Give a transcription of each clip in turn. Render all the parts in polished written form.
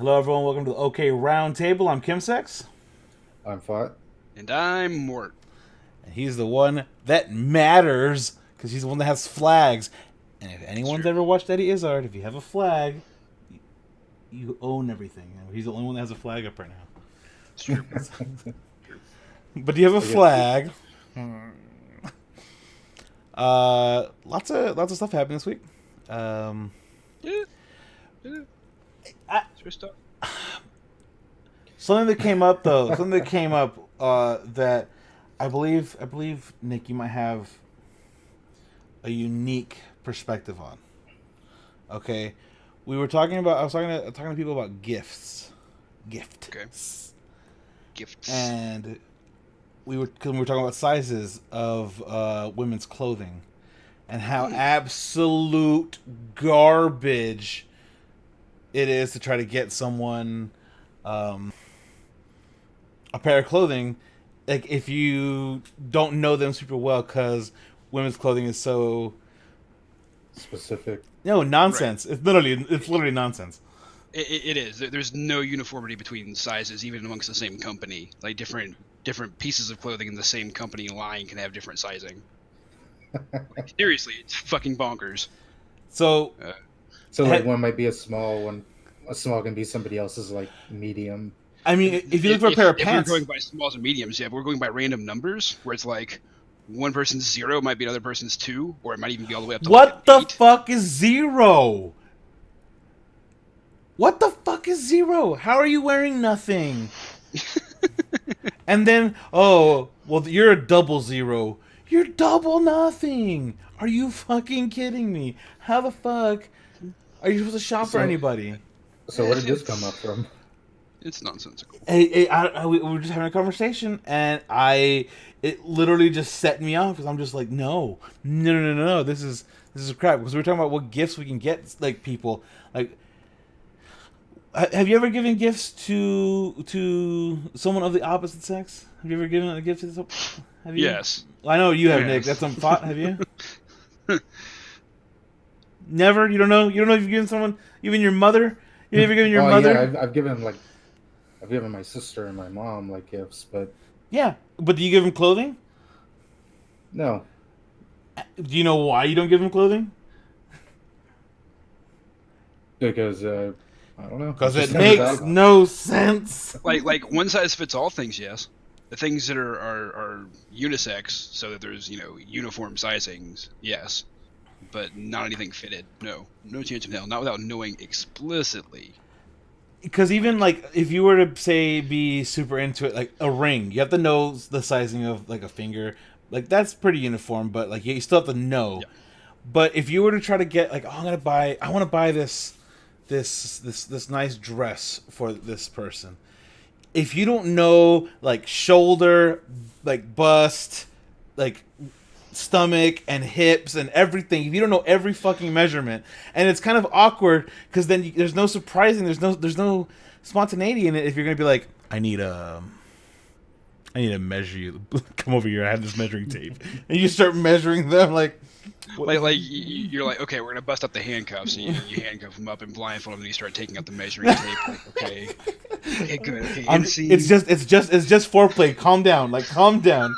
Hello, everyone. Welcome to the OK Roundtable. I'm Kimsex, I'm Phot. And I'm Mort. and he's the one that matters because he's the one that has flags. And if anyone's Sure. ever watched Eddie Izzard, if you have a flag, you own everything. And he's the only one that has a flag up right now. It's true. But do you have a I guess- flag? Lots of stuff happened this week. Yeah. I- Sure stuff. Something that came up though. Something that came up that I believe Nick, you might have a unique perspective on. Okay, we were talking about. I was talking to people about gifts, gifts, Gifts. and we were talking about sizes of women's clothing, and how absolute garbage it is to try to get someone a pair of clothing, like if you don't know them super well, because women's clothing is so Specific. nonsense. Right. It's literally nonsense. It is. There's no uniformity between sizes, even amongst the same company. Like different pieces of clothing in the same company line can have different sizing. Like, seriously, it's fucking bonkers. So, One might be a small one. A small can be somebody else's like medium. I mean, if you look for a pair of pants, if we're going by smalls and mediums, yeah, but we're going by random numbers, where it's like one person's 0 might be another person's 2, or it might even be all the way up to what like the 8. fuck is 0? What the fuck is 0? How are you wearing nothing? And then, oh, well, you're a double 0. You're double nothing. Are you fucking kidding me? How the fuck are you supposed to shop for anybody? So where did this come up from? It's nonsensical. We were just having a conversation, and it literally just set me off because I'm just like, no. This is crap. Because we were talking about what gifts we can get, like people. Like, have you ever given gifts to someone of the opposite sex? Have you ever given a gift to someone? Have you? Yes. I know you have, Yes. Nick. That's some thought. Have you? Never. You don't know. You don't know if you've given someone, even your mother. You ever given your mother? Yeah, I've given my sister and my mom like gifts, but Yeah, but do you give them clothing? no, Do you know why you don't give them clothing? because I don't know. Because Just it never makes thought about no sense. Like one size fits all things, yes. The things that are unisex, so that there's uniform sizings, yes, but not anything fitted. No chance in hell. Not without knowing explicitly. Because even like if you were to say be super into it, like a ring, you have to know the sizing of like a finger. Like that's pretty uniform, but like you still have to know. Yeah. But if you were to try to get like, oh, I want to buy this nice dress for this person. If you don't know like shoulder, like bust, like stomach and hips and everything, if you don't know every fucking measurement, and it's kind of awkward because then there's no surprising, there's no spontaneity in it. If you're gonna be like, I need to measure you. Come over here. I have this measuring tape, and you start measuring them like. You're like, okay, we're gonna bust up the handcuffs, and you handcuff them up and blindfold them, and you start taking out the measuring tape. Like, okay, good. Okay, it's just foreplay. Calm down. Like, calm down.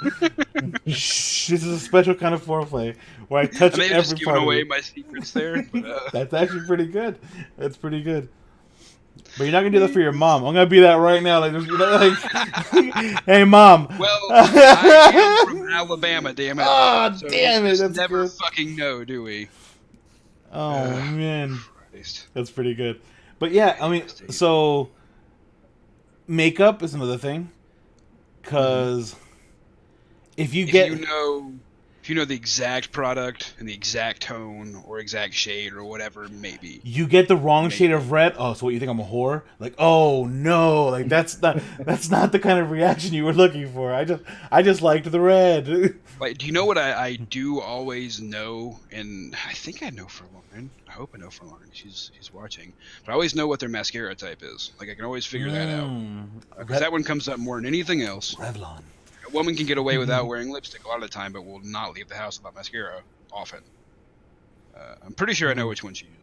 Shh, this is a special kind of foreplay where I touch I may have every just part given of away it. my secrets there. But, That's actually pretty good. That's pretty good. But you're not gonna do that for your mom. I'm gonna be that right now. Like, hey, mom. well, I am from Alabama, damn it. Oh, So damn it. we just That's never good. fucking know, do we? Oh man, Christ. that's pretty good. But yeah, I mean, so makeup is another thing, because if you know the exact product and the exact tone or exact shade or whatever, maybe you get the wrong shade of red. Oh, so what, you think I'm a whore? Like, oh no, like that's not the kind of reaction you were looking for. I just liked the red. Like, do you know what I do always know? And I think I know for Lauren. I hope I know for Lauren. She's watching. But I always know what their mascara type is. Like, I can always figure that out. Because that one comes up more than anything else. Revlon. A woman can get away without wearing lipstick a lot of the time, but will not leave the house without mascara often. I'm pretty sure I know which one she uses.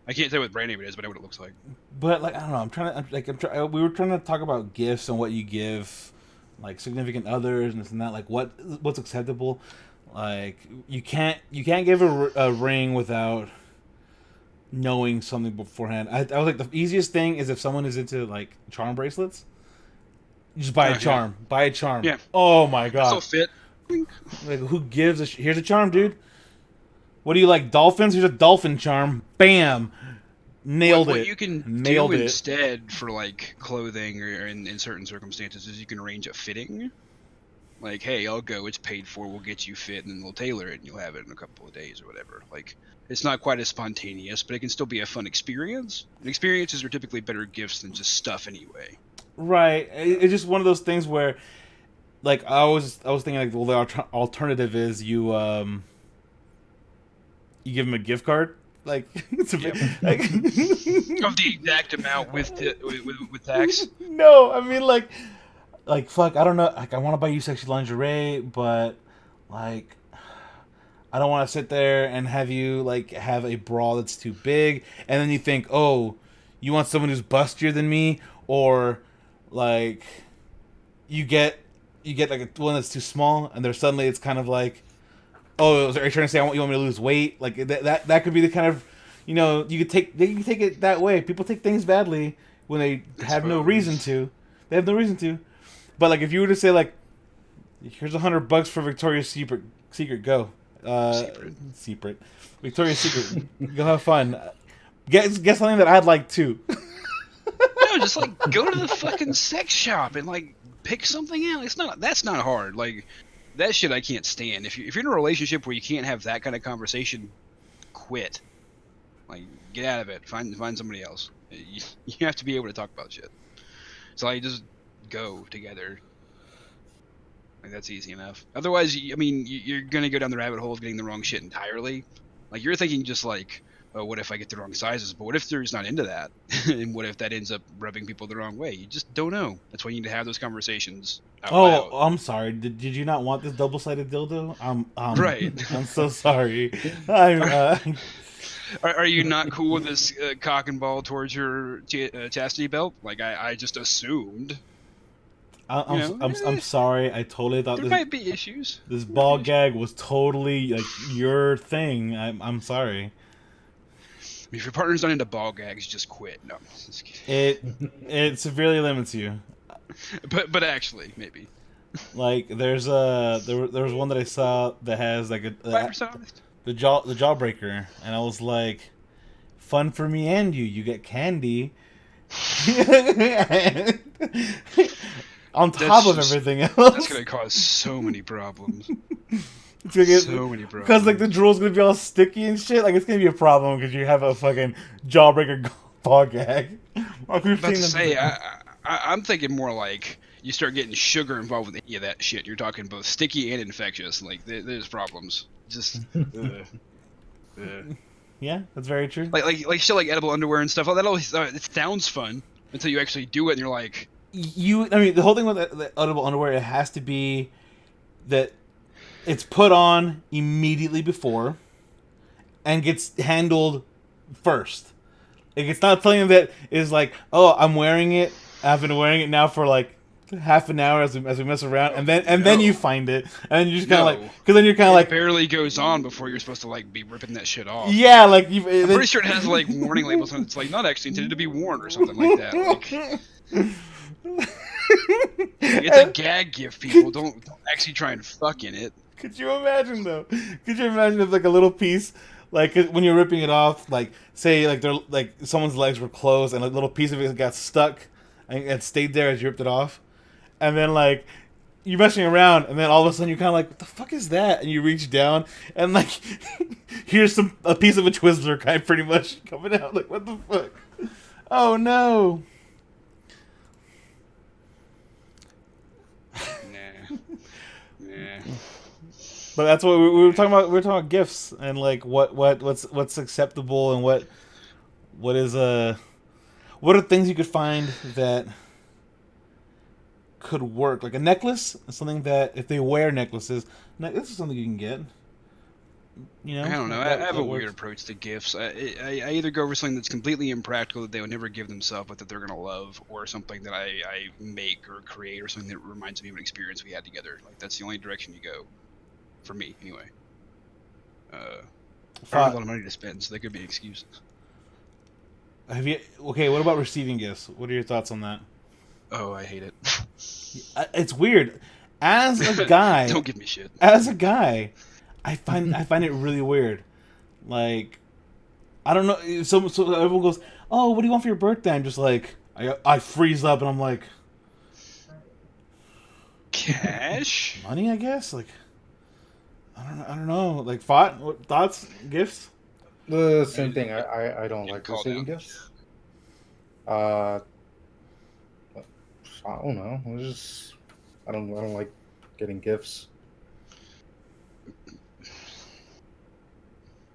I can't tell what brand name it is, but I know what it looks like. But like I don't know, we were trying to talk about gifts and what you give, like significant others and this and that. Like what's acceptable. Like you can't give a ring without knowing something beforehand. I was like the easiest thing is if someone is into like charm bracelets, you just buy a charm. Yeah. Buy a charm. Yeah. Oh my god. Still fit. Like who gives a here's a charm, dude. What do you like, dolphins? Here's a dolphin charm. Bam. Nailed it. What you can do instead for like clothing or in certain circumstances is you can arrange a fitting. Like, hey, I'll go. It's paid for. We'll get you fit, and then we'll tailor it, and you'll have it in a couple of days or whatever. Like, it's not quite as spontaneous, but it can still be a fun experience. And experiences are typically better gifts than just stuff anyway. Right. It's just one of those things where, like, I was thinking like, well, the alternative is you give them a gift card. Like, it's a bit, like of the exact amount with tax. No, I mean like fuck, I don't know. Like, I want to buy you sexy lingerie, but like, I don't want to sit there and have you like have a bra that's too big, and then you think, oh, you want someone who's bustier than me, or like, you get like one that's too small, and there's suddenly it's kind of like, oh, are you trying to say you want me to lose weight? Like that could be the kind of, you know, you could take it that way. People take things badly when they have no reason to. They have no reason to. But like if you were to say like, here's $100 for Victoria's Secret, go. Secret. Victoria's Secret. Go have fun. Get something that I'd like too. No, just like go to the fucking sex shop and like pick something out. That's not hard. Like, that shit I can't stand. If you're in a relationship where you can't have that kind of conversation, quit. Like, get out of it. Find somebody else. You have to be able to talk about shit. So like, just go together. Like, that's easy enough. Otherwise, I mean, you're gonna go down the rabbit hole of getting the wrong shit entirely. Like, you're thinking just like, oh, what if I get the wrong sizes? But what if they're just not into that? And what if that ends up rubbing people the wrong way? You just don't know. That's why you need to have those conversations out loud. I'm sorry. Did you not want this double-sided dildo? Right. I'm so sorry. Are you not cool with this cock and ball towards your chastity belt? Like, I just assumed. I'm sorry. I totally thought there might be issues. This ball gag was totally like your thing. I'm sorry. If your partner's not into ball gags, just quit. No, just kidding. It severely limits you. But actually, maybe. Like there was one that I saw that has like 5% honest. The jawbreaker, and I was like, fun for me and you. You get candy. On top of everything else. That's gonna cause so many problems. So many problems. Because like the drool's gonna be all sticky and shit. Like, it's gonna be a problem because you have a fucking jawbreaker ball gag. I'm thinking more like you start getting sugar involved with any of that shit. You're talking both sticky and infectious. Like, there's problems. Just. Yeah, that's very true. Like shit like edible underwear and stuff. Oh, that always it sounds fun until you actually do it and you're like. I mean, the whole thing with the edible underwear, it has to be that it's put on immediately before and gets handled first. Like, it's not something that is like, oh, I'm wearing it. I've been wearing it now for like half an hour as we mess around, and then you find it, and you just kind of like, because then you're kind of like, barely goes on before you're supposed to like be ripping that shit off. Yeah, like I'm pretty sure it has like warning labels on it. It's like not actually intended to be worn or something like that. Like, it's a gag gift, people. Don't actually try and fuck in it. Could you imagine though? Could you imagine if like a little piece, like when you're ripping it off, like say like they're like someone's legs were closed and a little piece of it got stuck and it stayed there as you ripped it off, and then like you're messing around and then all of a sudden you're kind of like, what the fuck is that? And you reach down and like here's a piece of a Twizzler kind pretty much coming out. Like, what the fuck? Oh no. But that's what we were talking about. We were talking about gifts and like what's acceptable and what are things you could find that could work. Like a necklace is something that if they wear necklaces, this is something you can get. You know, I don't know. I that have a works. weird approach to gifts. I either go for something that's completely impractical that they would never give themselves, but that they're gonna love, or something that I make or create, or something that reminds me of an experience we had together. Like that's the only direction you go, for me anyway. I don't have a lot of money to spend, so there could be excuses. Have you? Okay, what about receiving gifts? What are your thoughts on that? Oh, I hate it. It's weird. As a guy, Don't give me shit. As a guy, I find it really weird. Like, I don't know. So everyone goes, "Oh, what do you want for your birthday?" I'm just like, I freeze up and I'm like, Cash? money, I guess. Like, I don't know. Like, what thoughts, gifts? The same thing. I don't like receiving gifts. I don't know. I don't like getting gifts.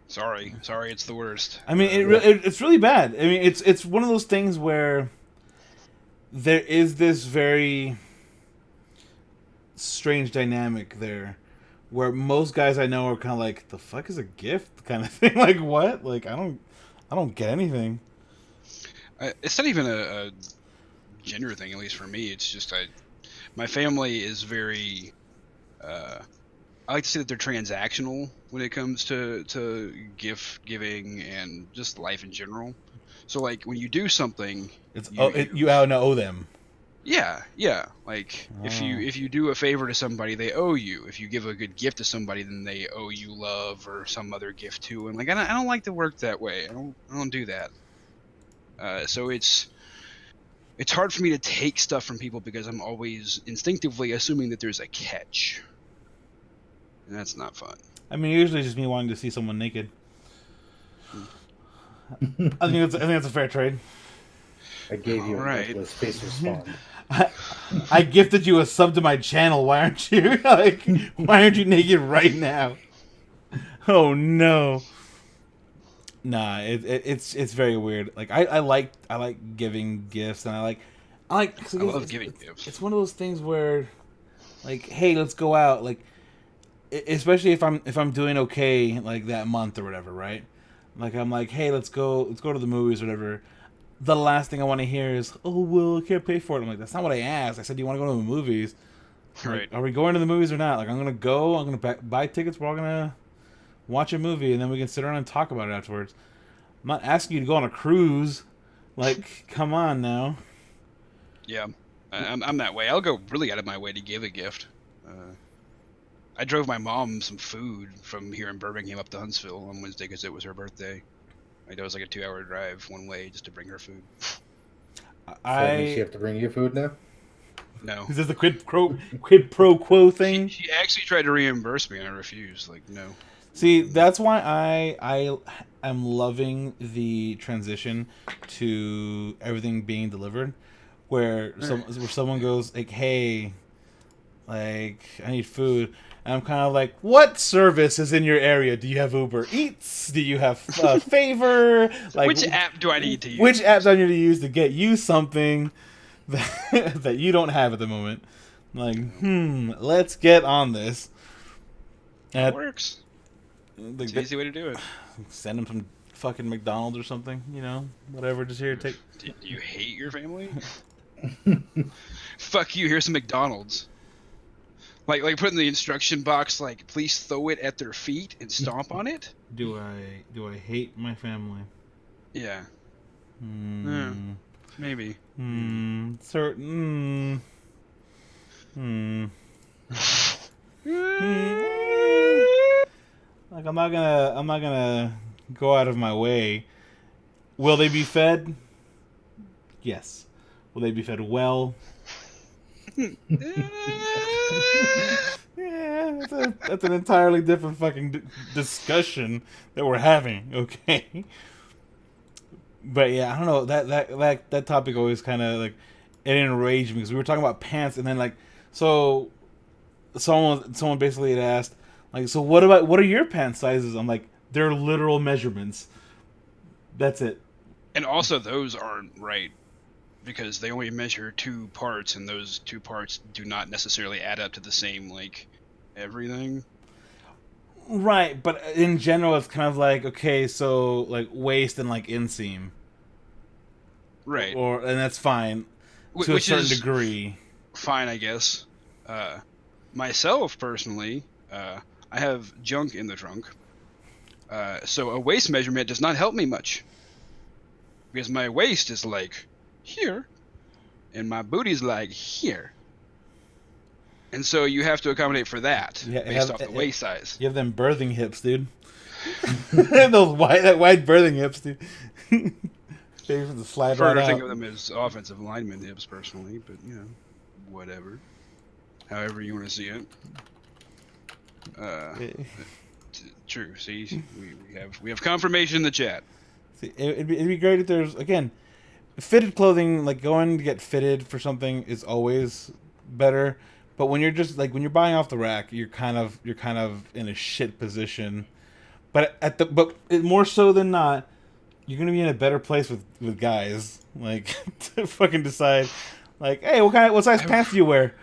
Sorry, it's the worst. I mean, it's really bad. I mean, it's one of those things where there is this very strange dynamic there, where most guys I know are kind of like, the fuck is a gift kind of thing. Like, what? Like, I don't get anything. It's not even a gender thing, at least for me. It's just my family is very. I like to say that they're transactional when it comes to gift giving and just life in general. So like when you do something, you owe them. Yeah. Like if you do a favor to somebody, they owe you. If you give a good gift to somebody, then they owe you love or some other gift too. And like I don't like to work that way. I don't do that. So it's hard for me to take stuff from people because I'm always instinctively assuming that there's a catch. And that's not fun. I mean, usually it's just me wanting to see someone naked. I think that's a fair trade. I gave you a space respond. I gifted you a sub to my channel. Why aren't you why aren't you naked right now? Oh no. Nah, it's very weird. Like I like giving gifts, and I love giving gifts. It's one of those things where, like, hey, let's go out. Like, especially if I'm doing okay like that month or whatever, right? Like I'm like, hey, let's go to the movies or whatever. The last thing I want to hear is, oh, well, I can't pay for it. I'm like, that's not what I asked. I said, do you want to go to the movies? Right. Like, are we going to the movies or not? Like, I'm gonna go. I'm gonna buy tickets. We're all gonna watch a movie, and then we can sit around and talk about it afterwards. I'm not asking you to go on a cruise. Like, come on now. Yeah, I'm that way. I'll go really out of my way to give a gift. I drove my mom some food from here in Birmingham up to Huntsville on Wednesday because it was her birthday. Like, that was like a 2-hour drive one way just to bring her food. That means she have to bring you food now? No. Is this the quid pro quo thing? She actually tried to reimburse me and I refused. Like, no. See, that's why I am loving the transition to everything being delivered, where someone goes like, "Hey, like I need food," and I'm kind of like, "What service is in your area? Do you have Uber Eats? Do you have Favor? Like, which app do I need to use? Which app do I need to use to get you something that you don't have at the moment?" Like, let's get on this. It works. It's an easy way to do it. Send them some fucking McDonald's or something, whatever. Just here, take. Do you hate your family? Fuck you. Here's some McDonald's. Like put in the instruction box, like, please throw it at their feet and stomp on it. Do I hate my family? Yeah. Maybe. Certain. Like I'm not gonna go out of my way. Will they be fed? Yes. Will they be fed well? Yeah, that's an entirely different fucking discussion that we're having. Okay. But yeah, I don't know, that topic always kind of like it enraged me because we were talking about pants and then like so someone basically had asked like, so what are your pant sizes? I'm like, they're literal measurements. That's it. And also those aren't right because they only measure 2 parts and those 2 parts do not necessarily add up to the same like everything. Right, but in general, it's kind of like, okay, so like waist and like inseam, Right. and that's fine to a Which certain is degree. fine, I guess. Myself personally, I have junk in the trunk, so a waist measurement does not help me much because my waist is like here, and my booty's like here, and so you have to accommodate for that based off the waist size. You have them birthing hips, dude. That wide birthing hips, dude. They have to slide Prefer right to think out. of them as offensive lineman hips personally, but whatever. However you want to see it. True. See, we have confirmation in the chat. See, it'd be great if there's, again, fitted clothing. Like, going to get fitted for something is always better. But when you're just like, when you're buying off the rack, you're kind of in a shit position. But more so than not, you're gonna be in a better place with guys. Like, to fucking decide, like, hey, what size pants do you wear?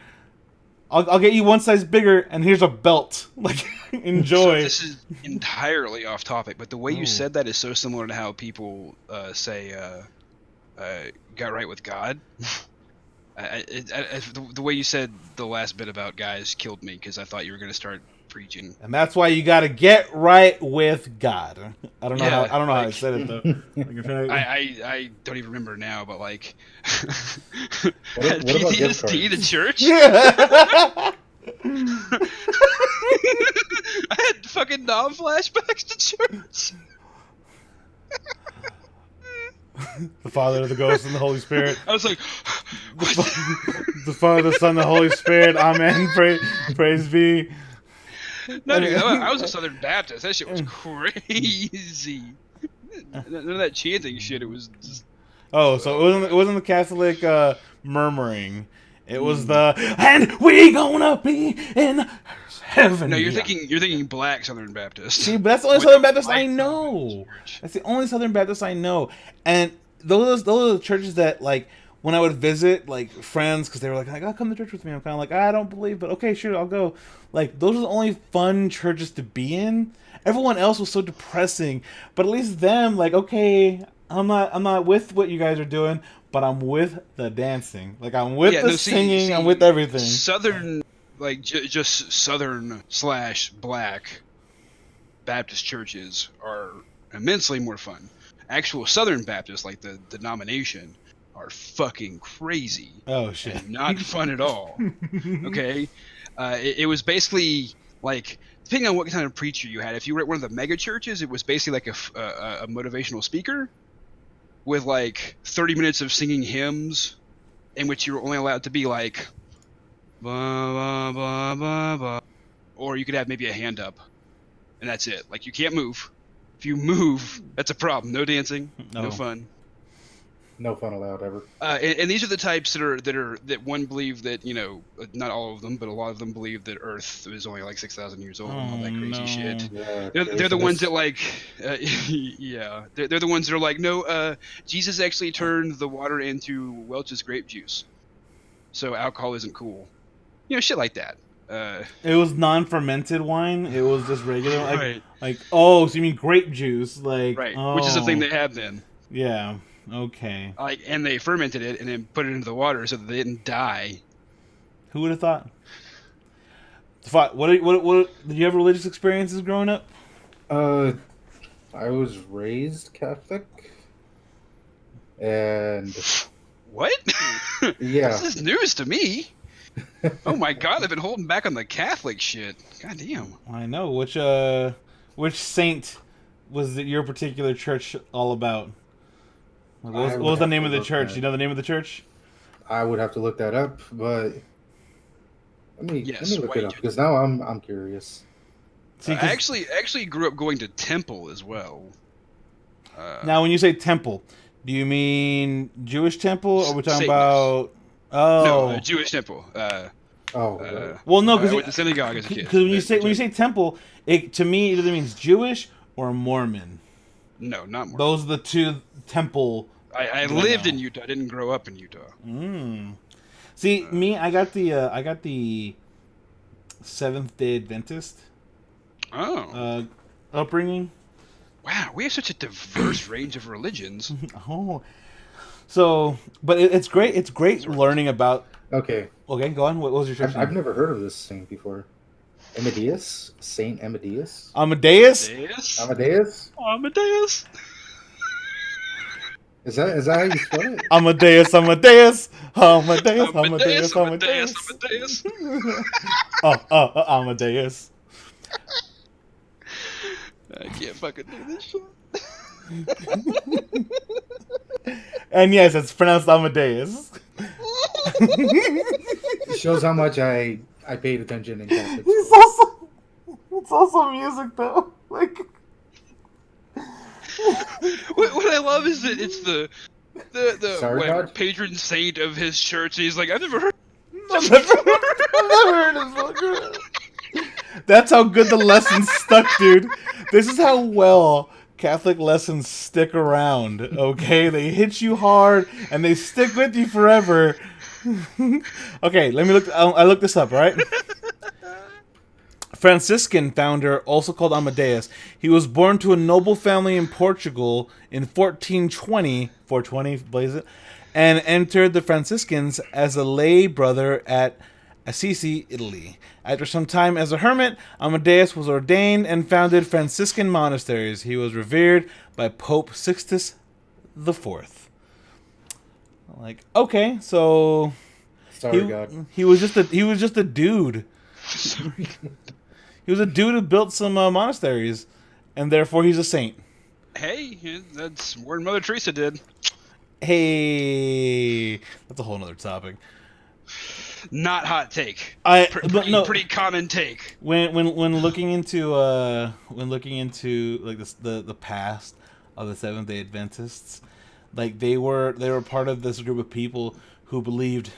I'll get you one size bigger, and here's a belt. Like, enjoy. So this is entirely off topic, but the way you said that is so similar to how people say got right with God. The way you said the last bit about guys killed me because I thought you were going to start preaching. And that's why you got to get right with God. I don't know how I said it though. I don't even remember now, but like, What about gift PTSD, the cards? church. Yeah. I had fucking flashbacks to church. The Father, the Ghost, and the Holy Spirit. I was like, what? The Father, the Son, the Holy Spirit. Amen. Praise be. No, dude, I was a Southern Baptist. That shit was crazy. None of that chanting shit. It was just... Oh, so it wasn't the Catholic murmuring. It was the "and we gonna be in heaven." No, you're thinking black Southern Baptist. See, but that's the only Southern Baptist I know. That's the only Southern Baptist I know, and those are the churches that, like, when I would visit, like, friends, because they were like, "Oh, come to church with me." I'm kind of like, I don't believe, but okay, sure, I'll go. Like, those are the only fun churches to be in. Everyone else was so depressing, but at least them, like, okay, I'm not with what you guys are doing, but I'm with the dancing. Like, I'm with the singing. I'm with everything. Southern, like, just Southern / black Baptist churches are immensely more fun. Actual Southern Baptists, like the denomination, are fucking crazy. Oh shit! And not fun at all. Okay, it was basically like, depending on what kind of preacher you had. If you were at one of the mega churches, it was basically like a motivational speaker with like 30 minutes of singing hymns, in which you were only allowed to be like, blah, blah, blah, blah, blah. Or you could have maybe a hand up, and that's it. Like, you can't move. If you move, that's a problem. No dancing, no fun. No fun allowed ever. And these are the types that one believe that, not all of them, but a lot of them believe that Earth is only like 6,000 years old and all that crazy shit. Yeah, They're the ones that, like, yeah, they're the ones that are like, no, Jesus actually turned the water into Welch's grape juice, so alcohol isn't cool. Shit like that. It was non-fermented wine. It was just regular, like, Right. like, oh, so you mean grape juice, like, Right, oh. which is the thing they have then. Yeah. Okay. Like, and they fermented it and then put it into the water so that they didn't die. Who would have thought? What did you have religious experiences growing up? I was raised Catholic, and what? Yeah, This is news to me. Oh my god, I've been holding back on the Catholic shit. God damn. I know. Which saint was your particular church all about? What was the name of the church? You know the name of the church? I would have to look that up, but let me look it up because now I'm curious. See, I actually grew up going to temple as well. Now, when you say temple, do you mean Jewish temple, or are we talking Satanist. about? Oh, No, Jewish temple. well, no, I went to because synagogue as a kid. when you say temple, to me it either means Jewish or Mormon. No, not Mormon. Those are the two temple. I lived in Utah. I didn't grow up in Utah. See, me, I got the Seventh Day Adventist. upbringing. Wow, we have such a diverse range of religions. Oh, so but it's great. It's great learning about. Okay, go on. What was your church name? I've never heard of this saint before. Amadeus, Saint Amadeus. Amadeus. Amadeus. Is that how you spell it? Amadeus. Amadeus. I can't fucking do this shit. And yes, it's pronounced Amadeus. It shows how much I paid attention in Catholic school. It's also music though. Like what I love is that it's the patron saint of his church. And he's like, I've never heard of this. That's how good the lessons stuck, dude. This is how well Catholic lessons stick around, okay? They hit you hard, and they stick with you forever. Okay, let me look. I looked this up, right? Franciscan founder, also called Amadeus. He was born to a noble family in Portugal in 420, blaze it, and entered the Franciscans as a lay brother at Assisi, Italy. After some time as a hermit, Amadeus was ordained and founded Franciscan monasteries. He was revered by Pope Sixtus IV. Like, okay, so he was just a dude. Sorry. He was a dude who built some monasteries, and therefore he's a saint. Hey, that's what Mother Teresa did. Hey, that's a whole other topic. Not hot take. Pretty common take. When looking into like the past of the Seventh-day Adventists, like they were part of this group of people who believed.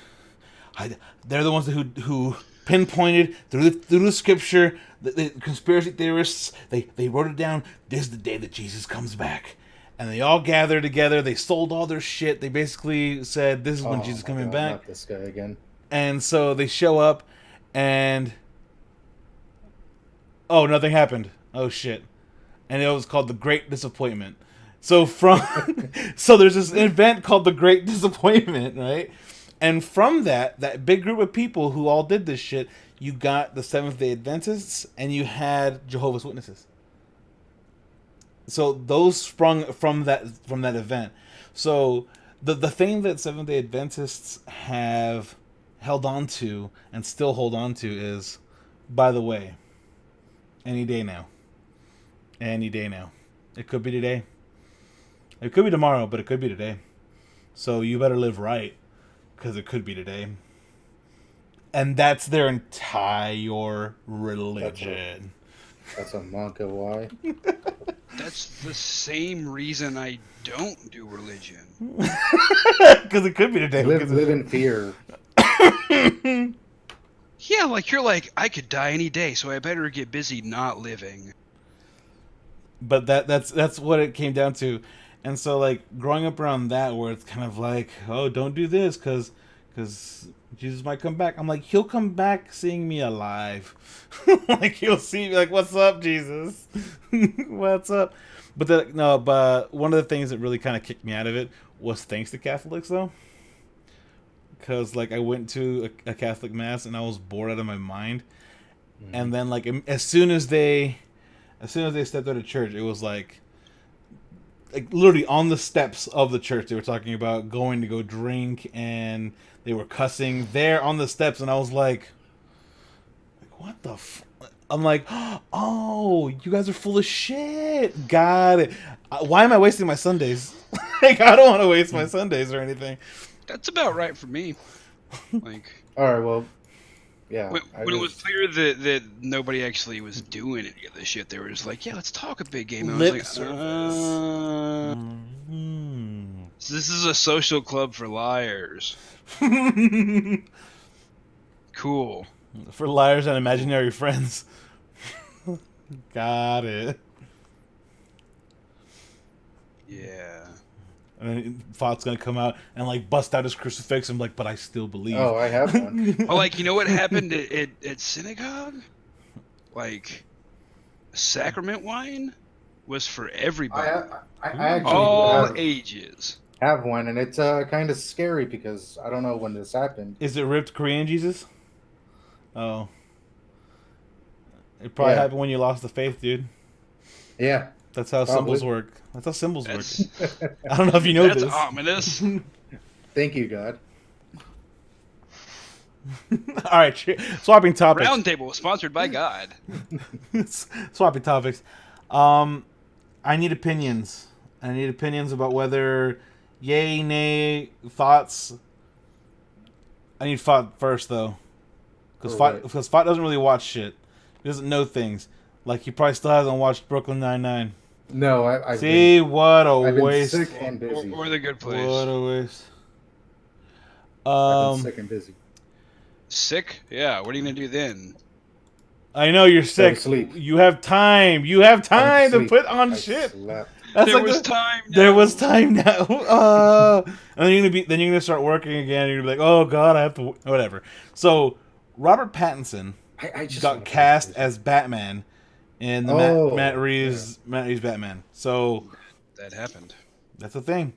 They're the ones who pinpointed through the scripture. The conspiracy theorists, they wrote it down. This is the day that Jesus comes back. And they all gathered together. They sold all their shit. They basically said, this is when Jesus is coming back. Not this guy again. And so they show up, and nothing happened. Oh shit! And it was called the Great Disappointment. So so there's this event called the Great Disappointment, right? And from that big group of people who all did this shit, you got the Seventh-day Adventists, and you had Jehovah's Witnesses. So those sprung from that event. So the thing that Seventh-day Adventists have held on to and still hold on to is, by the way, any day now. It could be today. It could be tomorrow, but it could be today. So you better live right, because it could be today. And that's their entire religion. That's a monk of why. That's the same reason I don't do religion. Because it could be today. Live in fear. Yeah, like you're like, I could die any day, so I better get busy not living. But that's what it came down to. And so, like, growing up around that, where it's kind of like, oh, don't do this, because Jesus might come back. I'm like, he'll come back seeing me alive. Like, he'll see me, like, what's up, Jesus? What's up? But one of the things that really kind of kicked me out of it was thanks to Catholics, though. Because, like, I went to a Catholic mass and I was bored out of my mind. Mm-hmm. And then, like, as soon as they stepped out of church, it was like literally on the steps of the church, they were talking about going to go drink, and they were cussing there on the steps, and I was like what the I'm like, oh, you guys are full of shit. Got it. Why am I wasting my Sundays? Like, I don't want to waste my Sundays or anything. That's about right for me. Like, all right, well, yeah. When it was clear that nobody actually was doing any of this shit, they were just like, yeah, let's talk a big game. And I was like, so this is a social club for liars. Cool. For liars and imaginary friends. Got it. Yeah. And then Phot's gonna come out and like bust out his crucifix and like, but I still believe. Oh, I have one. Oh, like, you know what happened at synagogue? Like, Sacrament wine was for everybody. I actually all ages. Have one, and it's kind of scary because I don't know when this happened. Is it ripped Korean Jesus? Oh. It probably happened when you lost the faith, dude. Yeah. That's how symbols work. That's how symbols work. I don't know if you know this. That's ominous. Thank you, God. All right, swapping topics. Roundtable was sponsored by God. Swapping topics. I need opinions. I need opinions about whether yay, nay, thoughts. I need Phot first, though. Because Phot doesn't really watch shit. He doesn't know things. Like, he probably still hasn't watched Brooklyn Nine-Nine. No, I've what a waste. Been sick and busy. Or The Good Place. What a waste. I've been sick and busy. Sick? Yeah, what are you going to do then? I know you're sick. Sleep. You have time. You have time to put on shit. There was time now. There was time now. And then you're gonna start working again. You're gonna be like, oh god, I have to whatever. So Robert Pattinson I just got cast as Batman in the Matt Reeves Batman. So that happened. That's a thing.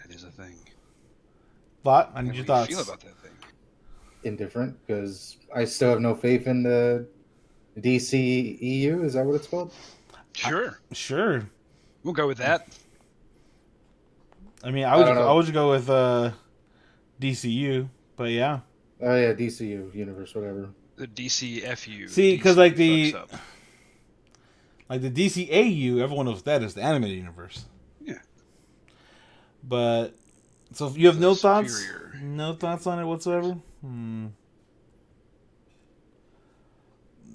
That is a thing. Phot, I need your thoughts. How do you feel about that thing? Indifferent, because I still have no faith in the DC EU. Is that what it's called? Sure. We'll go with that. I mean, I would go with DCU, but yeah. Oh yeah, DCU universe, whatever. The DCFU. See, because like the DCAU, everyone knows that is the animated universe. Yeah. But so you have no thoughts? No thoughts on it whatsoever?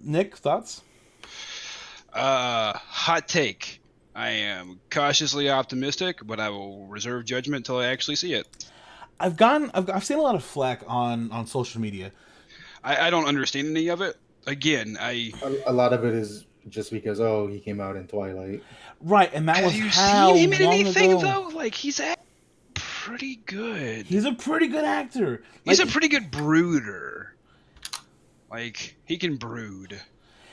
Nick, thoughts? Hot take. I am cautiously optimistic, but I will reserve judgment until I actually see it. I've seen a lot of flack on social media. I don't understand any of it. Again, a lot of it is just because he came out in Twilight. Right, and that was how long ago. Have you seen him in anything ago. though? Like he's pretty good. He's a pretty good actor. He's a pretty good brooder. Like he can brood.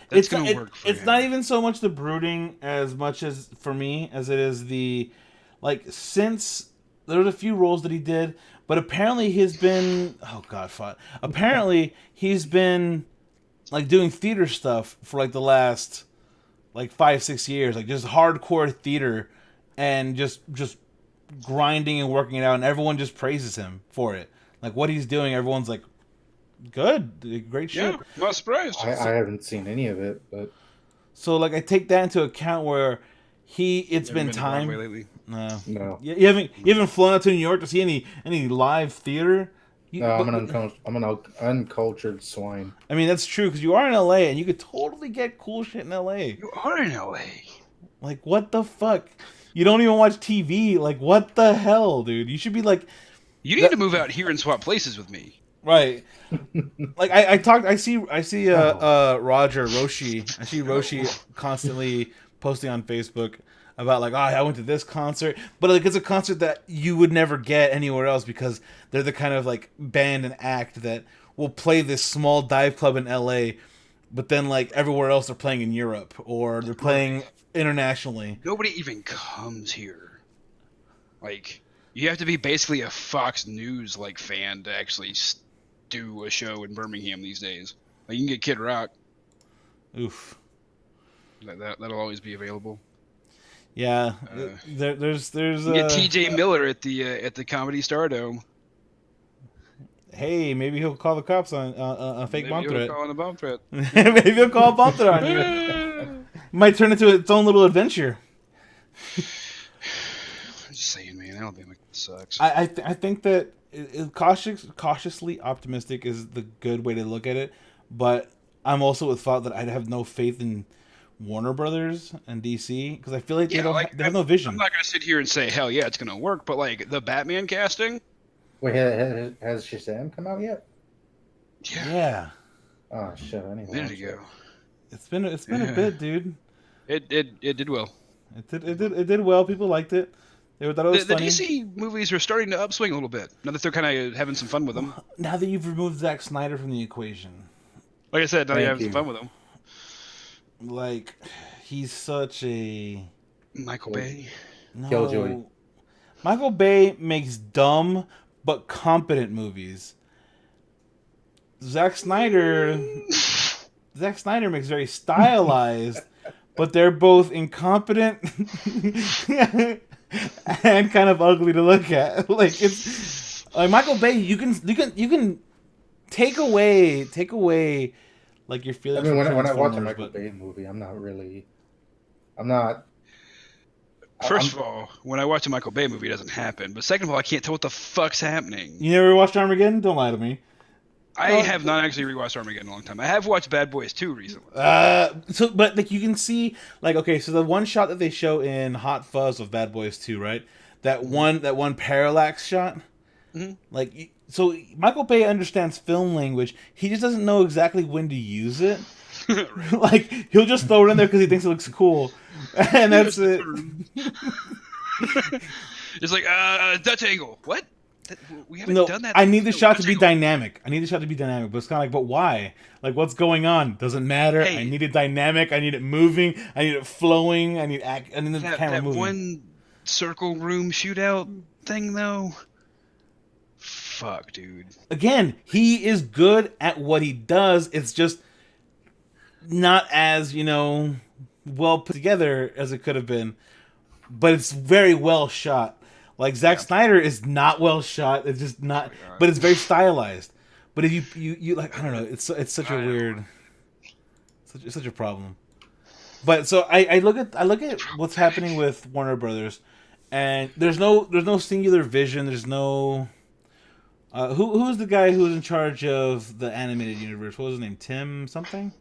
That's gonna work for him. It's not even so much the brooding as much as for me as it is the since there was a few roles that he did, but apparently he's been apparently he's been doing theater stuff for the last 5-6 years, just hardcore theater and just grinding and working it out, and everyone just praises him for it. What he's doing, everyone's like, good, great shit. Yeah, not surprised. I haven't seen any of it, but so I take that into account where it's been time. Lately? No. You haven't flown out to New York to see any live theater. I'm an uncultured swine. I mean, that's true because you are in LA and you could totally get cool shit in LA. You are in LA. What the fuck? You don't even watch TV. What the hell, dude? You should be you need to move out here and swap places with me. Right. I see Roger Roshi. I see Roshi constantly posting on Facebook about I went to this concert, but it's a concert that you would never get anywhere else because they're the kind of band and act that will play this small dive club in LA, but then everywhere else they're playing in Europe or they're playing internationally. Nobody even comes here. You have to be basically a Fox News fan to actually do a show in Birmingham these days. You can get Kid Rock. Oof. That'll always be available. Yeah. There's you get T.J. Miller at the Comedy Stardome. Hey, maybe he'll call the cops on a fake bomb threat. Maybe he'll call on a bomb threat. Maybe he'll call a bomb threat on you. It might turn into its own little adventure. I'm just saying, man. I don't think it sucks. I think that cautiously optimistic is the good way to look at it, but I'm also with Phot that I have no faith in Warner Brothers and DC because I feel like they have no vision. I'm not gonna sit here and say hell yeah it's gonna work, but the Batman casting. Wait, has Shazam come out yet? Yeah. Oh shit! I need to watch it. It's been a bit, dude. It did well. It did well. People liked it. They thought it was funny. The DC movies are starting to upswing a little bit now that they're kind of having some fun with them. Now that you've removed Zack Snyder from the equation. Like I said, now you're having some fun with them. Like, he's such a Michael Bay. Killjoy. no. Michael Bay makes dumb but competent movies. Zack Snyder makes very stylized, but they're both incompetent and kind of ugly to look at. Like, it's like Michael Bay. You can take away like your I feelings. mean, from when I watch a Transformers, Michael but Bay movie, I'm not. First of all, when I watch a Michael Bay movie, it doesn't happen. But second of all, I can't tell what the fuck's happening. you never watched Armageddon? Don't lie to me. I have not actually rewatched Armageddon in a long time. I have watched Bad Boys 2 recently. But like you can see, like, okay, so the one shot that they show in Hot Fuzz of Bad Boys 2, right? That one parallax shot. Mm-hmm. Like, so Michael Bay understands film language. He just doesn't know exactly when to use it. Like, he'll just throw it in there because he thinks it looks cool, and that's it. It's like Dutch angle. What? We haven't done that. I need the shot to be dynamic. But it's kind of like, but why? Like, what's going on? Doesn't matter. Hey. I need it dynamic. I need it moving. I need it flowing. I need the camera moving. One circle room shootout thing, though. Fuck, dude. Again, he is good at what he does. It's just not as, well put together as it could have been. But it's very well shot. Like, Zack Snyder is not well shot. It's just not, but it's very stylized. But if you like, I don't know, it's such a weird, such a problem. But so I look at what's happening with Warner Brothers, and there's no singular vision. There's no who's the guy who was in charge of the animated universe? What was his name? Tim something.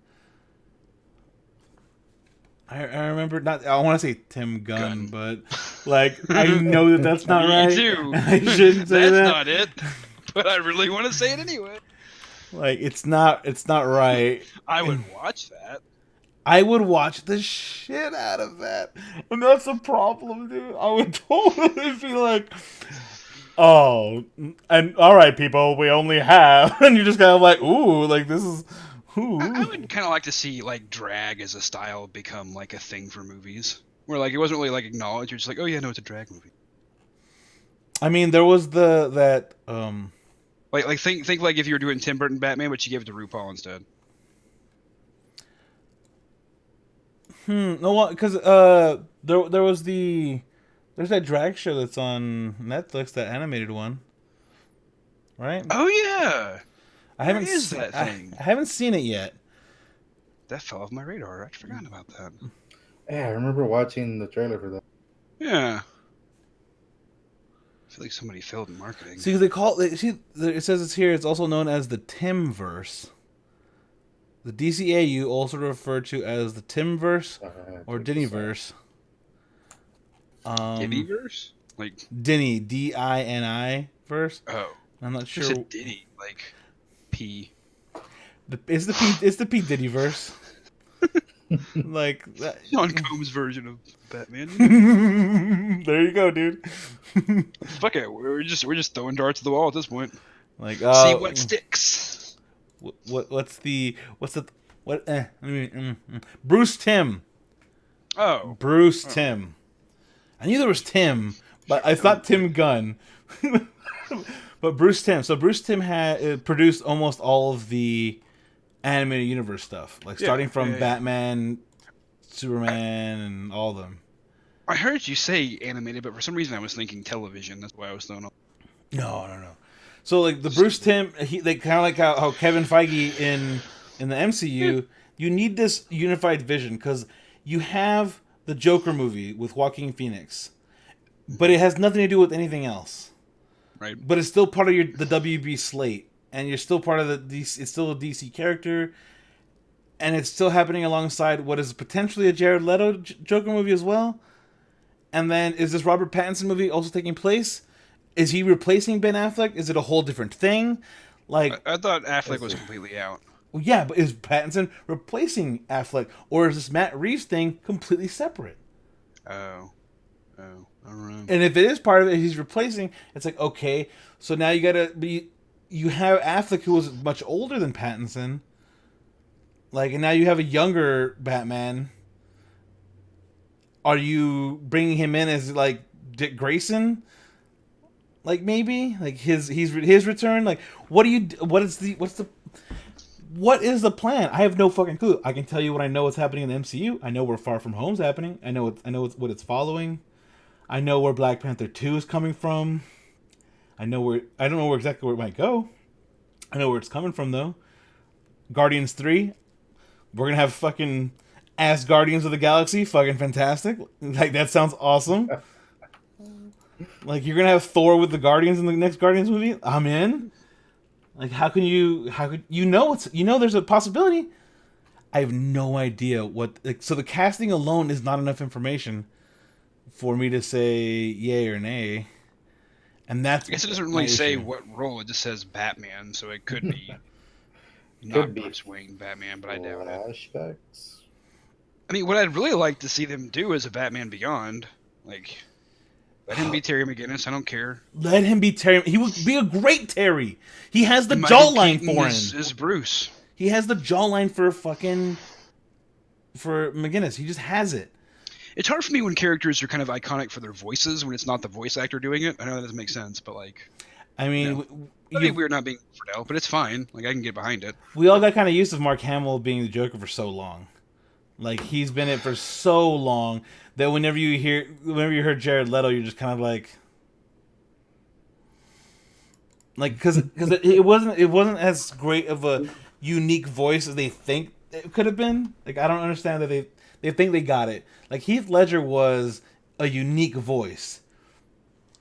I remember not. I want to say Tim Gunn, but like I know that's not right. Me too. I shouldn't say that's that. not it. But I really want to say it anyway. Like, it's not right. I would watch that. I would watch the shit out of that, and that's the problem, dude. I would totally be like, oh, and all right, people, we only have, and you're just kind of like, ooh, like this is. I would kind of like to see like drag as a style become like a thing for movies, where like it wasn't really like acknowledged. You're just like, oh yeah, no, it's a drag movie. I mean, there was like think like if you were doing Tim Burton Batman, but you gave it to RuPaul instead. No, because there's that drag show that's on Netflix, that animated one, right? Oh yeah. I haven't seen it yet. That fell off my radar. I forgot about that. Yeah, I remember watching the trailer for that. Yeah. I feel like somebody failed in marketing. See, it says it's here. It's also known as the Timverse. The DCAU, also referred to as the Timverse or Diniverse. Diniverse? Like Dini, DINI verse. Oh, I'm not sure. It's a Diddy, like P. It's the P Diddy verse. Like Sean Combs' version of Batman. There you go, dude. Fuck it, we're just throwing darts at the wall at this point. Like, see what sticks. Bruce Timm. Oh, Bruce Timm. I knew there was Tim, but I thought Tim Gunn. But Bruce Timm. So Bruce Timm had produced almost all of the animated universe stuff, like starting from Batman, Superman, and all of them. I heard you say animated, but for some reason I was thinking television. That's why I was throwing up. No. So like the Bruce Timm, they kind of like how Kevin Feige in the MCU, you need this unified vision because you have the Joker movie with Joaquin Phoenix, but it has nothing to do with anything else. Right. But it's still part of the WB slate, and you're still part of the DC. It's still a DC character, and it's still happening alongside what is potentially a Jared Leto Joker movie as well. And then is this Robert Pattinson movie also taking place? Is he replacing Ben Affleck? Is it a whole different thing? Like, I thought Affleck was completely out. Well, yeah, but is Pattinson replacing Affleck, or is this Matt Reeves thing completely separate? Oh, I don't know. And if it is part of it, he's replacing. It's like, okay, so now you have Affleck, who was much older than Pattinson, Like, and now you have a younger Batman. Are you bringing him in as like Dick Grayson? Like maybe like his return. Like, what do you? What is the plan? I have no fucking clue. I can tell you what I know what's happening in the MCU. I know where Far From Home's happening. What it's following. I know where Black Panther 2 is coming from. I don't know where exactly where it might go. I know where it's coming from though. Guardians 3. We're gonna have fucking ass Guardians of the Galaxy. Fucking fantastic. Like, that sounds awesome. Like, you're gonna have Thor with the Guardians in the next Guardians movie. I'm in. Like, how could there's a possibility. I have no idea what. Like, so the casting alone is not enough information for me to say yay or nay. And that's. I guess it doesn't really say what role. It just says Batman, so it could be not Bruce Wayne Batman, but I doubt it. Flashbacks. I mean, what I'd really like to see them do is a Batman Beyond. Like, let him be Terry McGinnis. I don't care. Let him be Terry. He would be a great Terry. He has the jawline for him. Is Bruce. He has the jawline for McGinnis. He just has it. It's hard for me when characters are kind of iconic for their voices when it's not the voice actor doing it. I know that doesn't make sense, but like, I mean, it'd be weird not being Fidel, but it's fine. Like, I can get behind it. We all got kind of used to Mark Hamill being the Joker for so long. Like, he's been it for so long that whenever you heard Jared Leto, you're just kind of like because it wasn't as great of a unique voice as they think it could have been. Like, I don't understand that they think they got it. Like, Heath Ledger was a unique voice.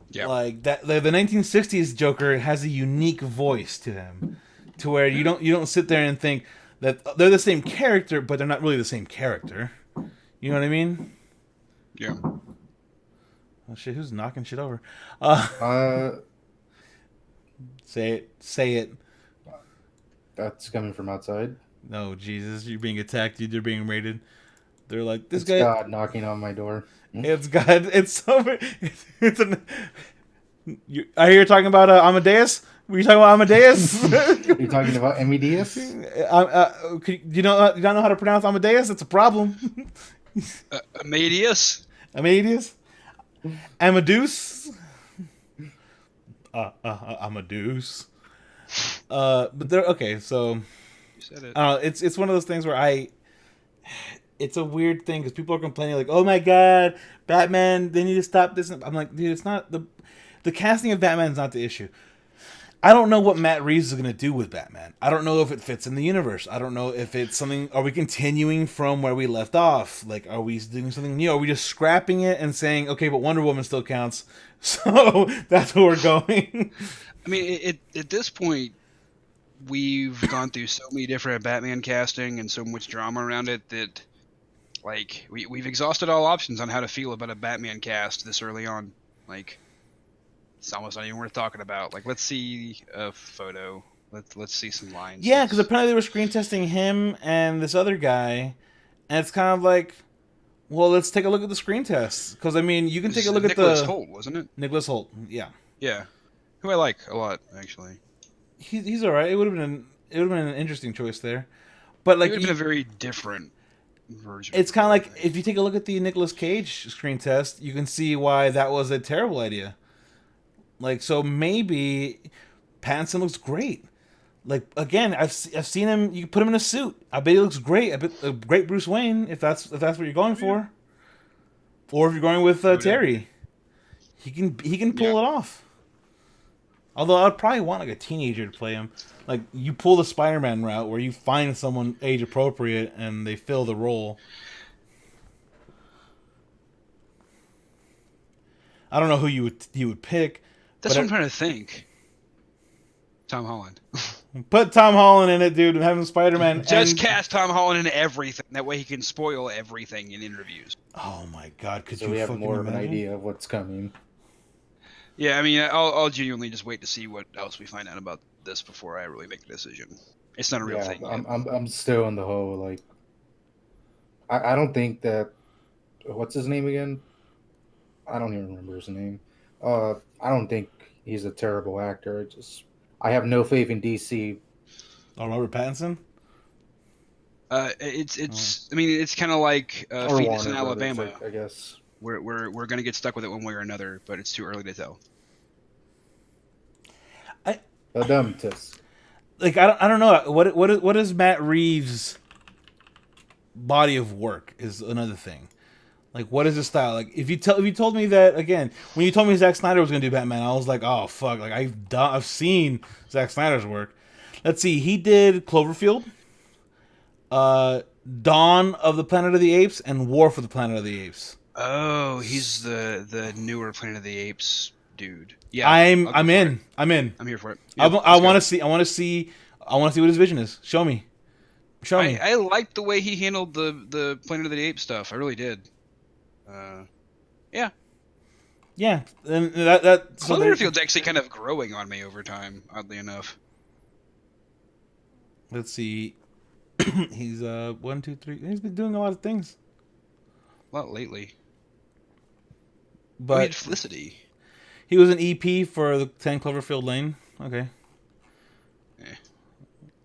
Yeah. Like, that the 1960s Joker has a unique voice to him, to where you don't sit there and think that they're the same character, but they're not really the same character. You know what I mean? Yeah. Oh shit! Who's knocking shit over? Say it. That's coming from outside. No, Jesus! You're being attacked. You're being raided. They're like, it's God knocking on my door. It's God. It's so. I hear you talking about Amadeus. Were you talking about Amadeus? You're talking about Amadeus? You don't know how to pronounce Amadeus? It's a problem. Amadeus? Amadeus? Amadeus? Amadeus. But they're okay. So you said it. It's one of those things where it's a weird thing because people are complaining like, "Oh my God, Batman! They need to stop this." I'm like, dude, it's not the casting of Batman is not the issue. I don't know what Matt Reeves is going to do with Batman. I don't know if it fits in the universe. I don't know if it's something. Are we continuing from where we left off? Like, are we doing something new? Are we just scrapping it and saying, okay, but Wonder Woman still counts, so that's where we're going? I mean, at this point, we've gone through so many different Batman casting and so much drama around it that, like, we've exhausted all options on how to feel about a Batman cast this early on. Like, it's almost not even worth talking about. Like, let's see a photo. Let's see some lines. Yeah, because apparently they were screen testing him and this other guy, and it's kind of like, well, let's take a look at the screen tests. Because I mean, you can take a look at Nicholas Hoult, wasn't it? Nicholas Hoult, yeah. Yeah, who I like a lot actually. He's all right. It would have been an interesting choice there, but like, it would have been a very different version. It's kind of like if you take a look at the Nicolas Cage screen test, you can see why that was a terrible idea. Like, so maybe Pattinson looks great. Like, again, I've seen him. You put him in a suit. I bet he looks great. I bet a great Bruce Wayne if that's what you're going for, or if you're going with Terry, he can pull it off. Although I'd probably want like a teenager to play him. Like, you pull the Spider-Man route where you find someone age appropriate and they fill the role. I don't know who you would pick. That's what I'm trying to think. Tom Holland. Put Tom Holland in it, dude, and have him Spider-Man. Just cast Tom Holland in everything. That way he can spoil everything in interviews. Oh my God! So we have more of an idea of what's coming. Yeah, I mean, I'll genuinely just wait to see what else we find out about this before I really make a decision. It's not a real thing. I'm still in the whole like. I don't think that. What's his name again? I don't even remember his name. I don't think he's a terrible actor. I have no faith in DC. Oh, Robert Pattinson? It's I mean it's kind of like Or Fetus in Warner Brothers, Alabama. I guess. We're gonna get stuck with it one way or another, but it's too early to tell. The dumb tisk. Like I don't know what is Matt Reeves' body of work is another thing. Like, what is his style? Like, if you told me that again, when you told me Zack Snyder was gonna do Batman, I was like, oh fuck! Like I've seen Zack Snyder's work. Let's see, he did Cloverfield, Dawn of the Planet of the Apes, and War for the Planet of the Apes. Oh, he's the newer Planet of the Apes dude. Yeah, I'm in. It. I'm in. I'm here for it. Yep, I want to see what his vision is. Show me. I liked the way he handled the Planet of the Apes stuff. I really did. Yeah. Yeah, and that so Cloverfield's actually kind of growing on me over time, oddly enough. Let's see. He's 1, 2, 3. He's been doing a lot of things. A lot lately. But Felicity. He was an EP for the 10 Cloverfield Lane. Okay.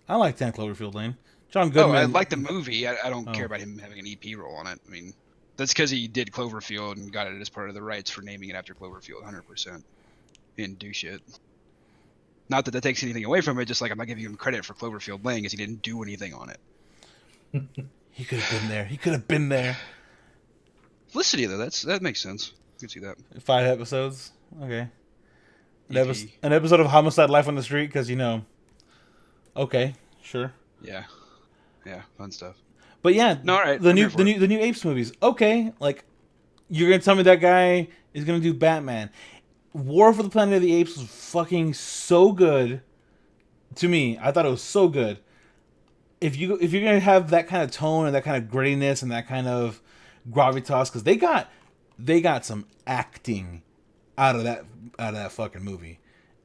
I like 10 Cloverfield Lane. John Goodman. Oh, I like the movie. I don't care about him having an EP role on it. I mean, that's because he did Cloverfield and got it as part of the rights for naming it after Cloverfield 100%. He didn't do shit. Not that takes anything away from it, just like I'm not giving him credit for Cloverfield Lane because he didn't do anything on it. He could have been there. He could have been there. Felicity, though, that makes sense. I can see that. 5 episodes. Okay. An episode of Homicide: Life on the Street, because Okay, sure. Yeah, fun stuff. But yeah, no, all right. The new Apes movies. Okay, like you're gonna tell me that guy is gonna do Batman. War for the Planet of the Apes was fucking so good. To me, I thought it was so good. If you're gonna have that kind of tone and that kind of grittiness and that kind of gravitas, because they got some acting out of that fucking movie.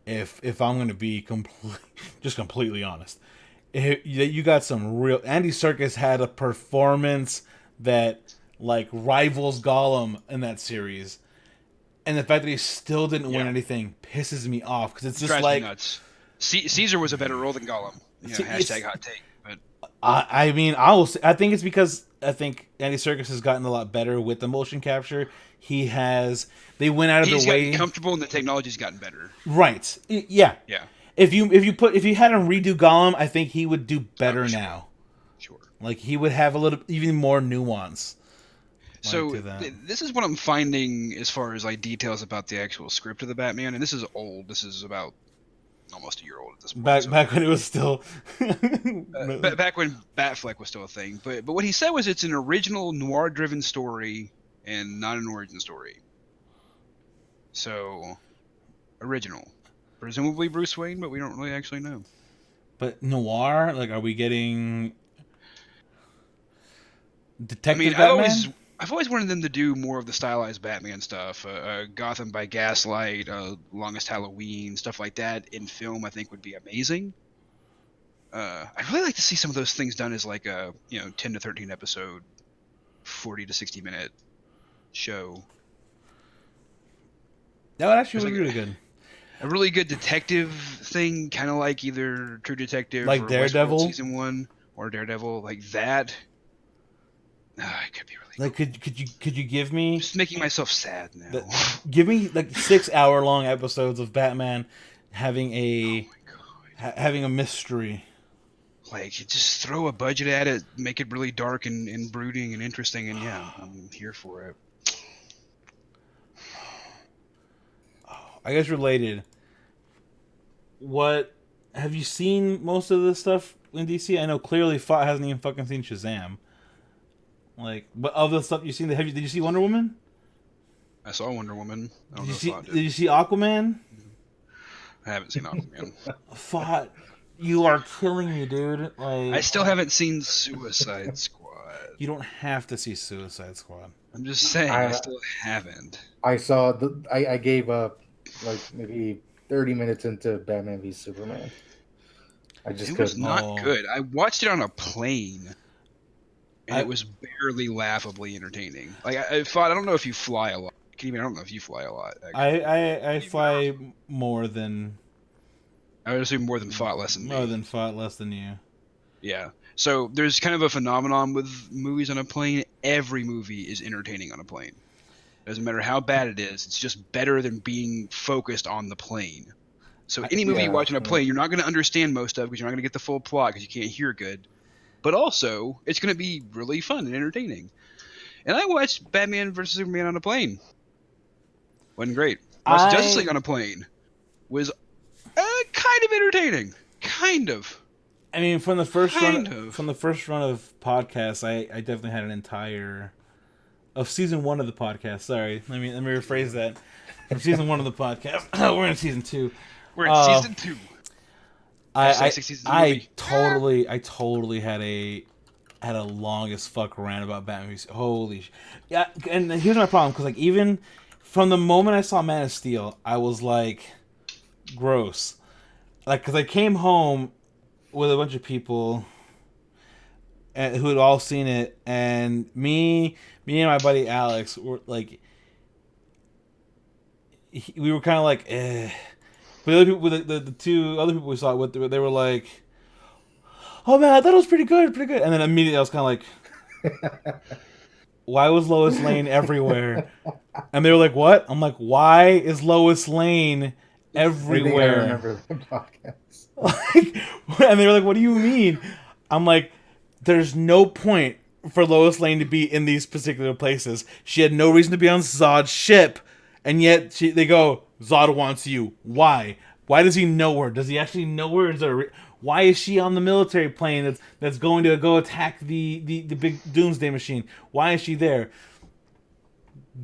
If I'm gonna be completely honest, you got some real. Andy Serkis had a performance that like rivals Gollum in that series, and the fact that he still didn't win anything pisses me off because it's just drives like me nuts. Caesar was a better role than Gollum. Hashtag hot take. But I mean, I think it's because I think Andy Serkis has gotten a lot better with the motion capture. They went out of their way. He's gotten comfortable and the technology's gotten better. Right. Yeah. Yeah. If you had him redo Gollum, I think he would do better now. Sure. Like he would have a little even more nuance. So this is what I'm finding as far as like details about the actual script of the Batman, and this is old. This is about almost a year old at this point. Back when it was still back when Batfleck was still a thing. But what he said was it's an original noir-driven story and not an origin story. So original, presumably Bruce Wayne, but we don't really actually know. But noir, like, are we getting detective Batman? I've always wanted them to do more of the stylized Batman stuff. Gotham by Gaslight, Longest Halloween, stuff like that in film. I think would be amazing. I'd really like to see some of those things done as like a 10 to 13 episode, 40 to 60 minute show. That would actually be really good. A really good detective thing, kind of like either True Detective, like or Daredevil Westworld Season 1, or Daredevil, like that. It could be really cool. Could you give me just making myself sad now? Give me like 6-hour-long episodes of Batman having a having a mystery. Like just throw a budget at it, make it really dark and brooding and interesting, and I'm here for it. I guess related. What have you seen most of this stuff in DC? I know clearly Phot hasn't even fucking seen Shazam. Like, but of the stuff you've seen, did you see Wonder Woman? I saw Wonder Woman. Did you see Aquaman? I haven't seen Aquaman. Phot, you are killing me, dude. Like, I still haven't seen Suicide Squad. You don't have to see Suicide Squad. I'm just saying, I still haven't. I saw I gave up like maybe 30 minutes into Batman v Superman. It was not good. I watched it on a plane, and it was barely laughably entertaining. Like I don't know if you fly a lot. I don't know if you fly a lot. Actually. I fly more than. I would assume more than Phot, less than me. More than Phot, less than you. Yeah. So there's kind of a phenomenon with movies on a plane. Every movie is entertaining on a plane. Doesn't matter how bad it is. It's just better than being focused on the plane. So any movie you watch on a plane, you're not going to understand most of because you're not going to get the full plot because you can't hear good. But also, it's going to be really fun and entertaining. And I watched Batman vs Superman on a plane. Wasn't great. Watched Justice League on a plane. Was kind of entertaining. Kind of. I mean, from the first run of podcasts, I definitely had an entire of season 1 of the podcast. Sorry, let me rephrase that. From season 1 of the podcast, we're in season 2. We're in season 2. I totally had a long as fuck rant about Batman movies. Holy yeah, and here's my problem because like even from the moment I saw Man of Steel, I was like, gross. Like, because I came home with a bunch of people who had all seen it, and me and my buddy Alex were like, we were kind of like, eh. But the other people, the two other people we saw it with, they were like, oh man, I thought it was pretty good. And then immediately I was kind of like, why was Lois Lane everywhere? And they were like, what? I'm like, why is Lois Lane everywhere? I remember the podcast. And they were like, what do you mean? I'm like, there's no point for Lois Lane to be in these particular places. She had no reason to be on Zod's ship. And yet they go, Zod wants you. Why? Why does he know her? Does he actually know her? Why is she on the military plane that's going to go attack the big doomsday machine? Why is she there?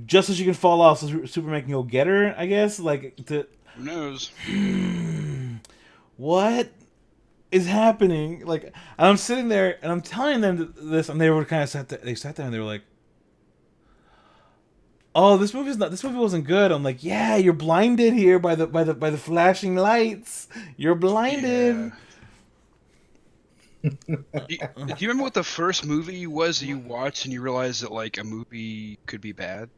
Just so she can fall off so Superman can go get her, I guess? Who knows? What is happening? Like, and I'm sitting there and I'm telling them this, and they were kind of sat there and they were like, oh, this movie wasn't good. I'm like, yeah, you're blinded here by the flashing lights. You're blinded. Yeah. Do you remember what the first movie was that you watched and you realized that like a movie could be bad?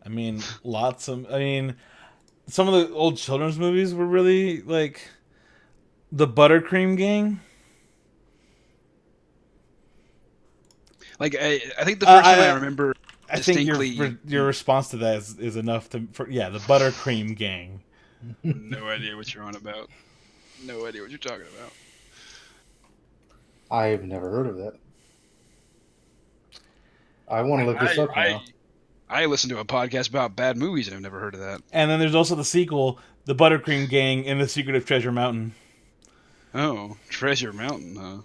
I mean, some of the old children's movies were really like the Buttercream Gang. Like I think the first time I remember distinctly. I think your response to that is enough the Buttercream Gang. No idea what you're on about. No idea what you're talking about. I've never heard of that. I want to look this up now. I listened to a podcast about bad movies and I've never heard of that. And then there's also the sequel, The Buttercream Gang and the Secret of Treasure Mountain. Oh, Treasure Mountain, huh?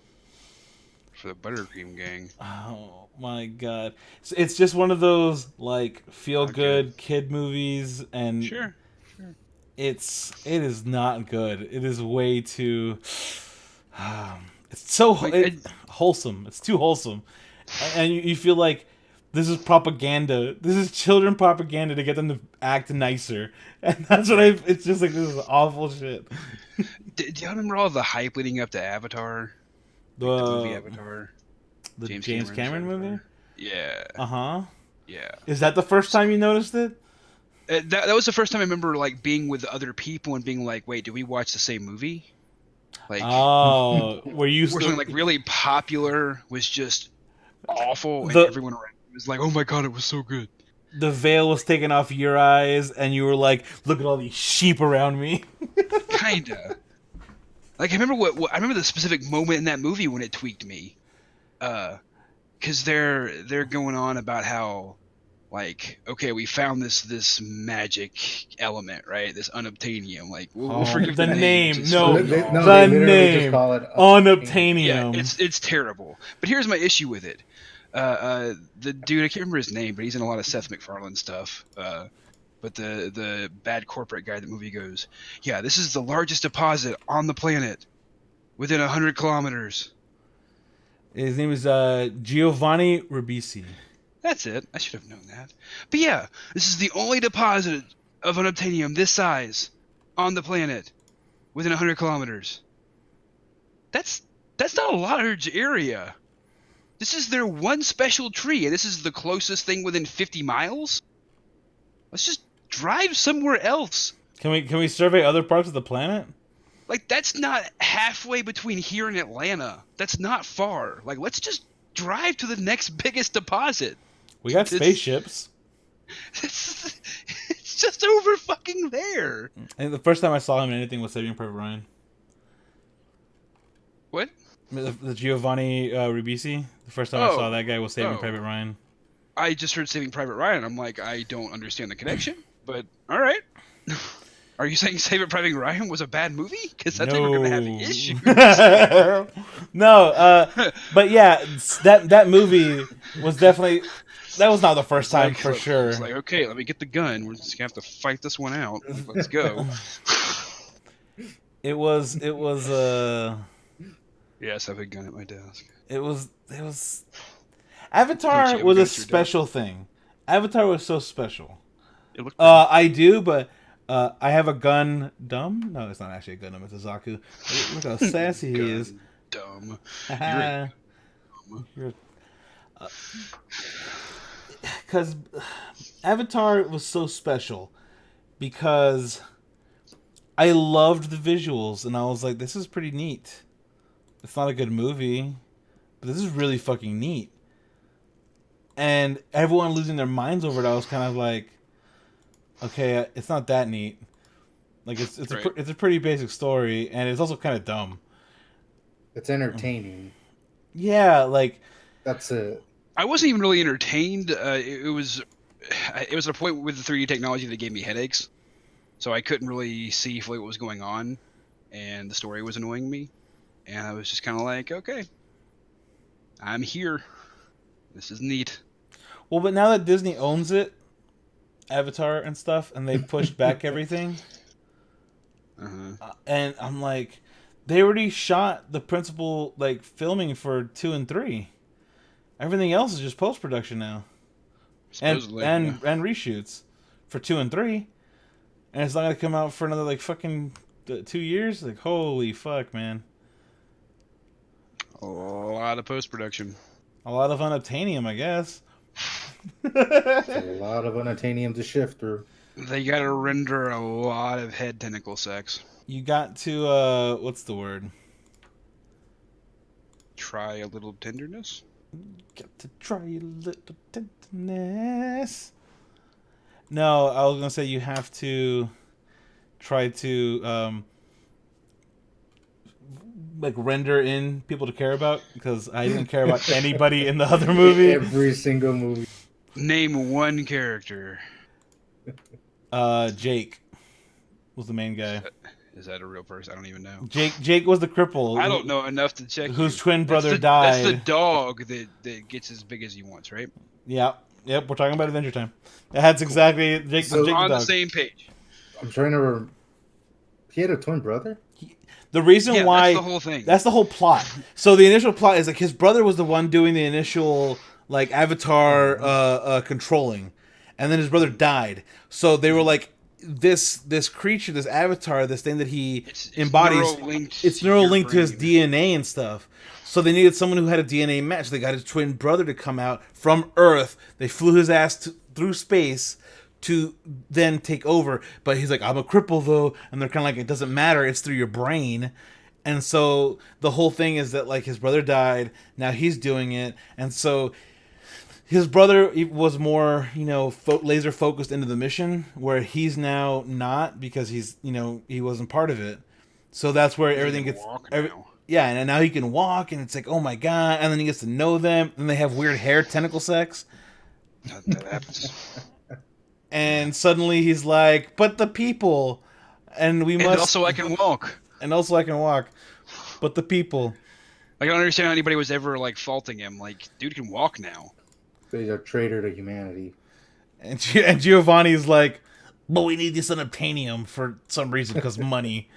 For the Buttercream Gang. Oh my god. It's just one of those like feel good kid movies, and Sure. it is not good. It is way too it's so wholesome. It's too wholesome. And you feel like this is propaganda. This is children propaganda to get them to act nicer. And that's what it's just like, this is awful shit. Do y'all remember all the hype leading up to Avatar? The movie Avatar? The James Cameron movie? Yeah. Uh-huh. Yeah. Is that the first time you noticed it? That was the first time I remember like being with other people and being like, wait, did we watch the same movie? Like, oh, were you something like really popular was just awful, and everyone around was like, "Oh my god, it was so good." The veil was taken off your eyes, and you were like, "Look at all these sheep around me." Kinda. Like I remember I remember the specific moment in that movie when it tweaked me, because they're going on about how. Like, okay, we found this magic element, right? This unobtainium. Like, we'll forgive the name. The name. Just call it unobtainium. Yeah, it's terrible. But here's my issue with it. The dude, I can't remember his name, but he's in a lot of Seth MacFarlane stuff. But the bad corporate guy in the movie goes, yeah, this is the largest deposit on the planet, within 100 kilometers. His name is Giovanni Ribisi. That's it. I should have known that. But yeah, this is the only deposit of unobtainium this size on the planet within 100 kilometers. That's not a large area. This is their one special tree, and this is the closest thing within 50 miles? Let's just drive somewhere else. Can we survey other parts of the planet? Like, that's not halfway between here and Atlanta. That's not far. Like, let's just drive to the next biggest deposit. We got spaceships. It's just over fucking there. And the first time I saw him in anything was Saving Private Ryan. What? The Giovanni Ribisi. The first time I saw that guy was Saving Private Ryan. I just heard Saving Private Ryan. I'm like, I don't understand the connection, but all right. Are you saying Saving Private Ryan was a bad movie? Because I think we're gonna have issues. No, but yeah, that movie was definitely. That was not the first time for sure. It's like, okay, let me get the gun. We're just gonna have to fight this one out. Let's go. It was. Yes, I have a gun at my desk. It was. Avatar was a special thing. Avatar was so special. It looked I do, but I have a gun. Dumb? No, it's not actually a Gundam. It's a Zaku. Look how sassy he is. Dumb. Because Avatar was so special because I loved the visuals and I was like, this is pretty neat. It's not a good movie, but this is really fucking neat. And everyone losing their minds over it, I was kind of like, okay, it's not that neat. Like it's a pretty basic story, and it's also kind of dumb. It's entertaining. Yeah, like that's it. I wasn't even really entertained. It was at a point with the 3D technology that gave me headaches, so I couldn't really see fully what was going on, and the story was annoying me, and I was just kind of like, okay, I'm here. This is neat. Well, but now that Disney owns it, Avatar and stuff, and they pushed back everything, and I'm like, they already shot the principal like filming for 2 and 3. Everything else is just post production now, and reshoots for 2 and 3, and it's not gonna come out for another like fucking 2 years. Like holy fuck, man! A lot of post production. A lot of unobtainium, I guess. A lot of unobtainium to shift through. They gotta render a lot of head tentacle sex. You got to what's the word? Try a little tenderness. Got to try a little tenderness. No, I was gonna say you have to try to like render in people to care about, because I didn't care about anybody in the other movie. Every single movie. Name one character. Jake was the main guy. Is that a real person? I don't even know. Jake was the cripple. I don't know enough to check. Whose twin brother died. That's the dog that gets as big as he wants, right? Yeah. Yep. We're talking about Adventure Time. That's exactly Jake. So Jake on the the dog. same page. I'm trying to. He had a twin brother. The reason why that's the whole thing. That's the whole plot. So the initial plot is like his brother was the one doing the initial like Avatar controlling, and then his brother died. So they were like, this creature, this Avatar, this thing that he embodies, it's neural linked to his DNA and stuff. So they needed someone who had a DNA match. They got his twin brother to come out from Earth. They flew his ass through space to then take over. But he's like, I'm a cripple though. And they're kind of like, it doesn't matter. It's through your brain. And so the whole thing is that like his brother died. Now he's doing it. And so his brother was more, laser focused into the mission, where he's now not, because he's, he wasn't part of it. So that's where everything gets. Yeah, and now he can walk, and it's like, oh my god! And then he gets to know them, and they have weird hair tentacle sex. That happens. And suddenly he's like, but the people, and we must. And also I can walk. And also I can walk, but the people. I don't understand how anybody was ever like faulting him. Like, dude can walk now. He's a traitor to humanity. And Giovanni's like, but we need this unobtainium for some reason, because money.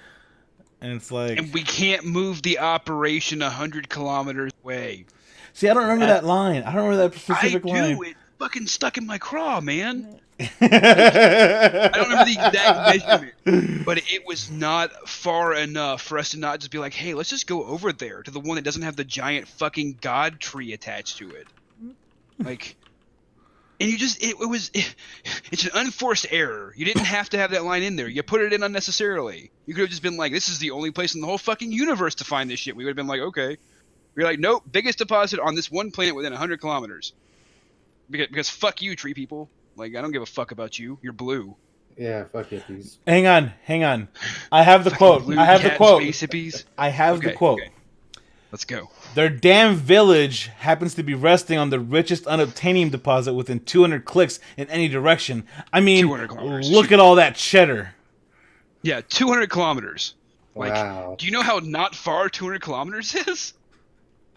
And it's like, and we can't move the operation 100 kilometers away. See, I don't remember that line. I don't remember that specific line. I do. It fucking stuck in my craw, man. I don't remember the exact measurement, but it was not far enough for us to not just be like, hey, let's just go over there to the one that doesn't have the giant fucking god tree attached to it. Like, And you just it's an unforced error. You didn't have to have that line in there. You put it in unnecessarily. You could have just been like, this is the only place in the whole fucking universe to find this shit. We would have been like, okay. We're like, nope, biggest deposit on this one planet within 100 kilometers. Because fuck you, tree people. Like, I don't give a fuck about you. You're blue. Yeah, fuck hippies. Hang on. I have the quote. Blue I have the cat quote. Space hippies. I have the quote. Okay. Let's go. Their damn village happens to be resting on the richest unobtainium deposit within 200 clicks in any direction. I mean, look at all that cheddar. Yeah, 200 kilometers. Like, Wow. do you know how not far 200 kilometers is?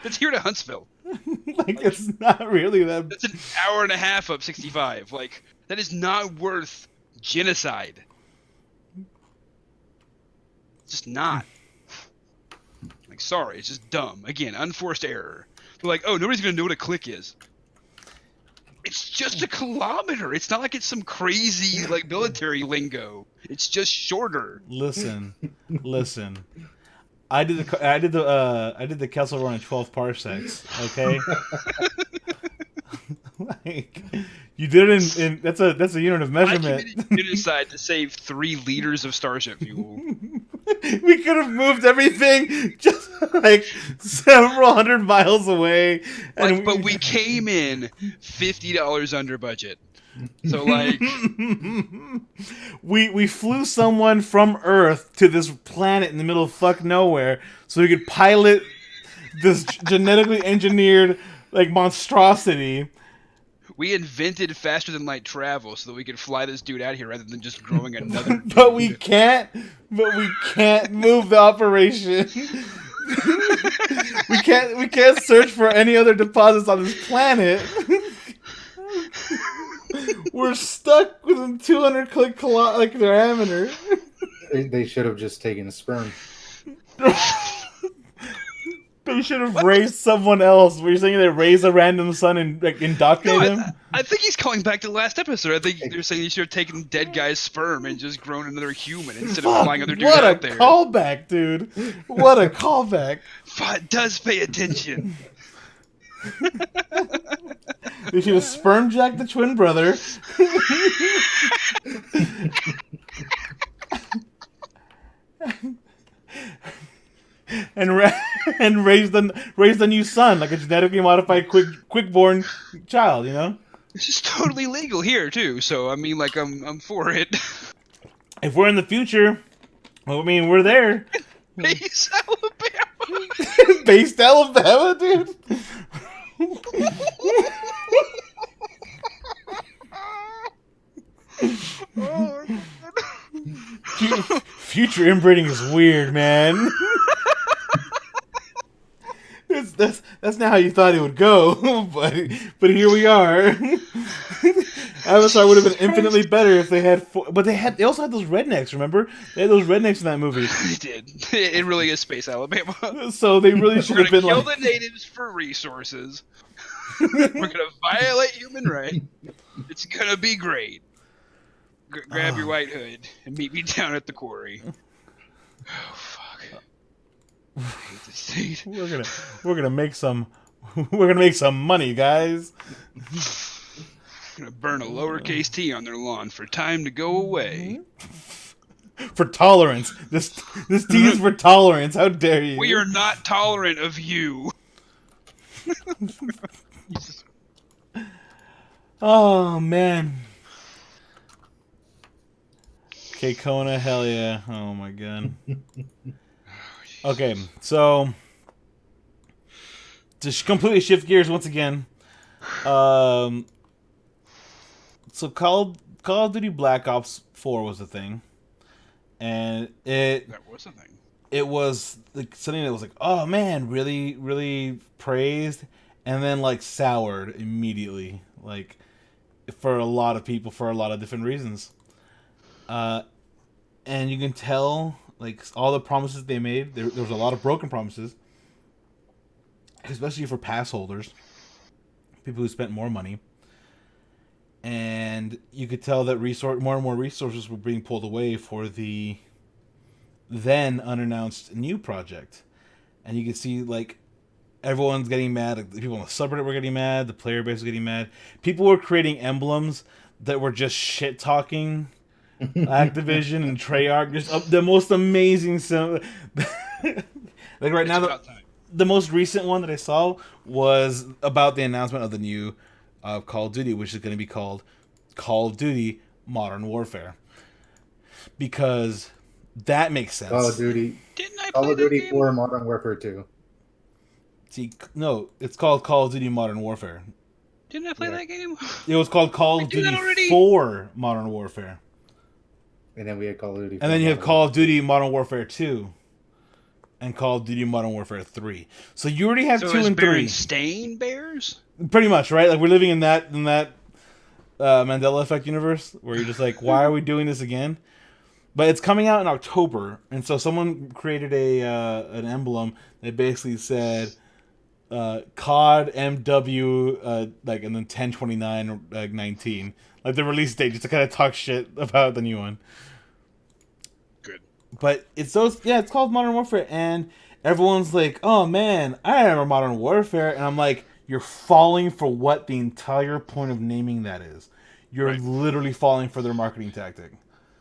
It's here to Huntsville. Like, it's not really that. That's an hour and a half up 65. Like, that is not worth genocide. It's just not. Like, sorry, it's just dumb. Again, unforced error. They're like, oh, nobody's gonna know what a click is. It's just a kilometer. It's not like it's some crazy like military lingo. It's just shorter. Listen. I did the Kessel run in 12 parsecs. Okay. Like, you did it in that's a unit of measurement. I committed genocide to save 3 liters of Starship fuel. We could have moved everything just like several hundred miles away, and but we came in $50 under budget. So like, we flew someone from Earth to this planet in the middle of fuck nowhere, so we could pilot this genetically engineered like monstrosity. we invented faster than light travel so that we could fly this dude out here rather than just growing another. But we can't move the operation. we can't search for any other deposits on this planet. We're stuck within 200 click diameter. They should have just taken a sperm. They should have raised someone else. Were you saying they raise a random son and like indoctrinate him? I think he's calling back to the last episode. I think they're saying he should have taken dead guy's sperm and just grown another human instead of flying other dudes out there. What a callback, dude! What a callback! Phot does pay attention. They should have sperm jacked the twin brother. and raised a new son, like a genetically modified quick-born child, you know? This is totally legal here too, so I mean, like, I'm for it. If we're in the future, well, I mean, we're there. Base Alabama. Based Alabama, dude. Future inbreeding is weird, man. That's not how you thought it would go, but here we are. Avatar would have been infinitely better if they had, but they also had those rednecks. Remember, they had those rednecks in that movie. They did. It really is Space Alabama. So they really should have been kill like, the natives for resources. We're gonna violate human rights. It's gonna be great. Grab your white hood and meet me down at the quarry. Oh fuck! I hate this state. We're gonna make some money, guys. Gonna burn a lowercase t on their lawn for time to go away. For tolerance. This T is for tolerance. How dare you? We are not tolerant of you. Oh man. Okay, Kona, hell yeah. Oh my god. Okay, so to completely shift gears once again. So Call of Duty Black Ops 4 was a thing. And That was a thing. It was like something that was like, oh man, really, really praised, and then like soured immediately, like for a lot of people for a lot of different reasons. And you can tell like all the promises they made. There was a lot of broken promises, especially for pass holders, people who spent more money. And you could tell that more and more resources were being pulled away for the then unannounced new project. And you could see like everyone's getting mad. The people on the subreddit were getting mad. The player base was getting mad. People were creating emblems that were just shit talking Activision and Treyarch. Just the most amazing. Like right now, the most recent one that I saw was about the announcement of the new Call of Duty, which is going to be called Call of Duty Modern Warfare. Because that makes sense. Call of Duty. Didn't I play Call of Duty that game? 4 Modern Warfare 2. See, no, it's called Call of Duty Modern Warfare. Didn't I play that game? It was called Call of Duty 4 Modern Warfare. And then we had Call of Duty 4 And then you have Call of Duty Modern Warfare 2. And Call of Duty Modern Warfare 3. So you already have 2 and 3. Berenstain Bears? Pretty much, right? Like we're living in that Mandela Effect universe where you're just like, why are we doing this again? But it's coming out in October, and so someone created an emblem that basically said COD MW like and then 10/29 or 19, like the release date, just to kind of talk shit about the new one. But it's it's called Modern Warfare, and everyone's like, oh man, I remember Modern Warfare, and I'm like, you're falling for what the entire point of naming that is. You're literally falling for their marketing tactic.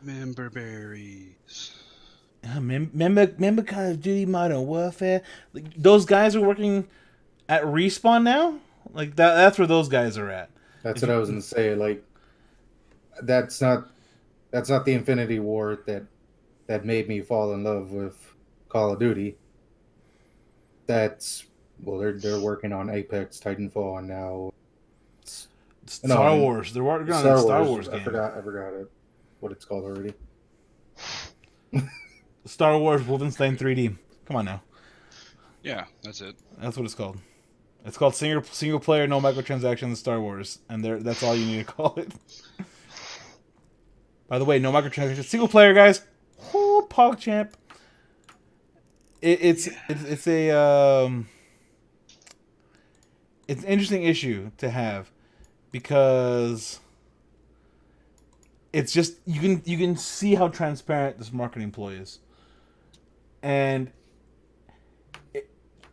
Member berries. Remember Call of Duty Modern Warfare? Like, those guys are working at Respawn now? Like that's where those guys are at. That's what I was gonna say. Like that's not the Infinity War that made me fall in love with Call of Duty. They're working on Apex, Titanfall, and now Star Wars. They're working on a Star Wars game. I forgot what it's called already. Star Wars Wolfenstein 3D. Come on now. Yeah, that's it. That's what it's called. It's called single player, no microtransactions, Star Wars, and that's all you need to call it. By the way, no microtransactions, single player, guys. Oh, PogChamp. It's an interesting issue to have because it's just you can see how transparent this marketing ploy is, and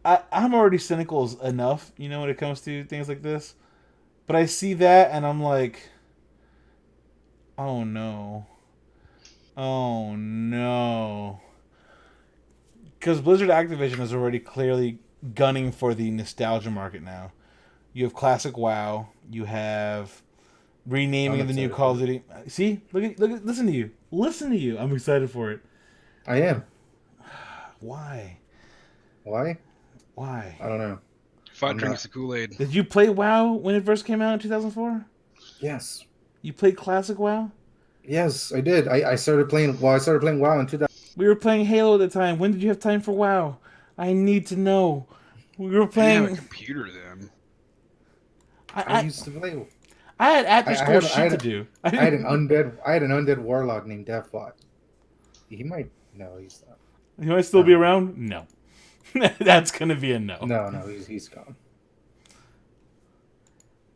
I'm already cynical enough, when it comes to things like this, but I see that and I'm like, oh no. Oh no. Because Blizzard Activision is already clearly gunning for the nostalgia market now. You have classic WoW. You have renaming of the new Call of Duty. See? Look, listen to you. Listen to you. I'm excited for it. I am. Why? Why? Why? I don't know. Phot drinks the Kool-Aid. Did you play WoW when it first came out in 2004? Yes. You played classic WoW? Yes, I did. I started playing WoW in 2000. We were playing Halo at the time. When did you have time for WoW? I need to know. We were playing. I didn't have a computer then. I used to play. I had after school shit to do. I had an undead warlock named Phot. He might. No, he's not. He might still be around. No, that's gonna be a no. No, he's gone.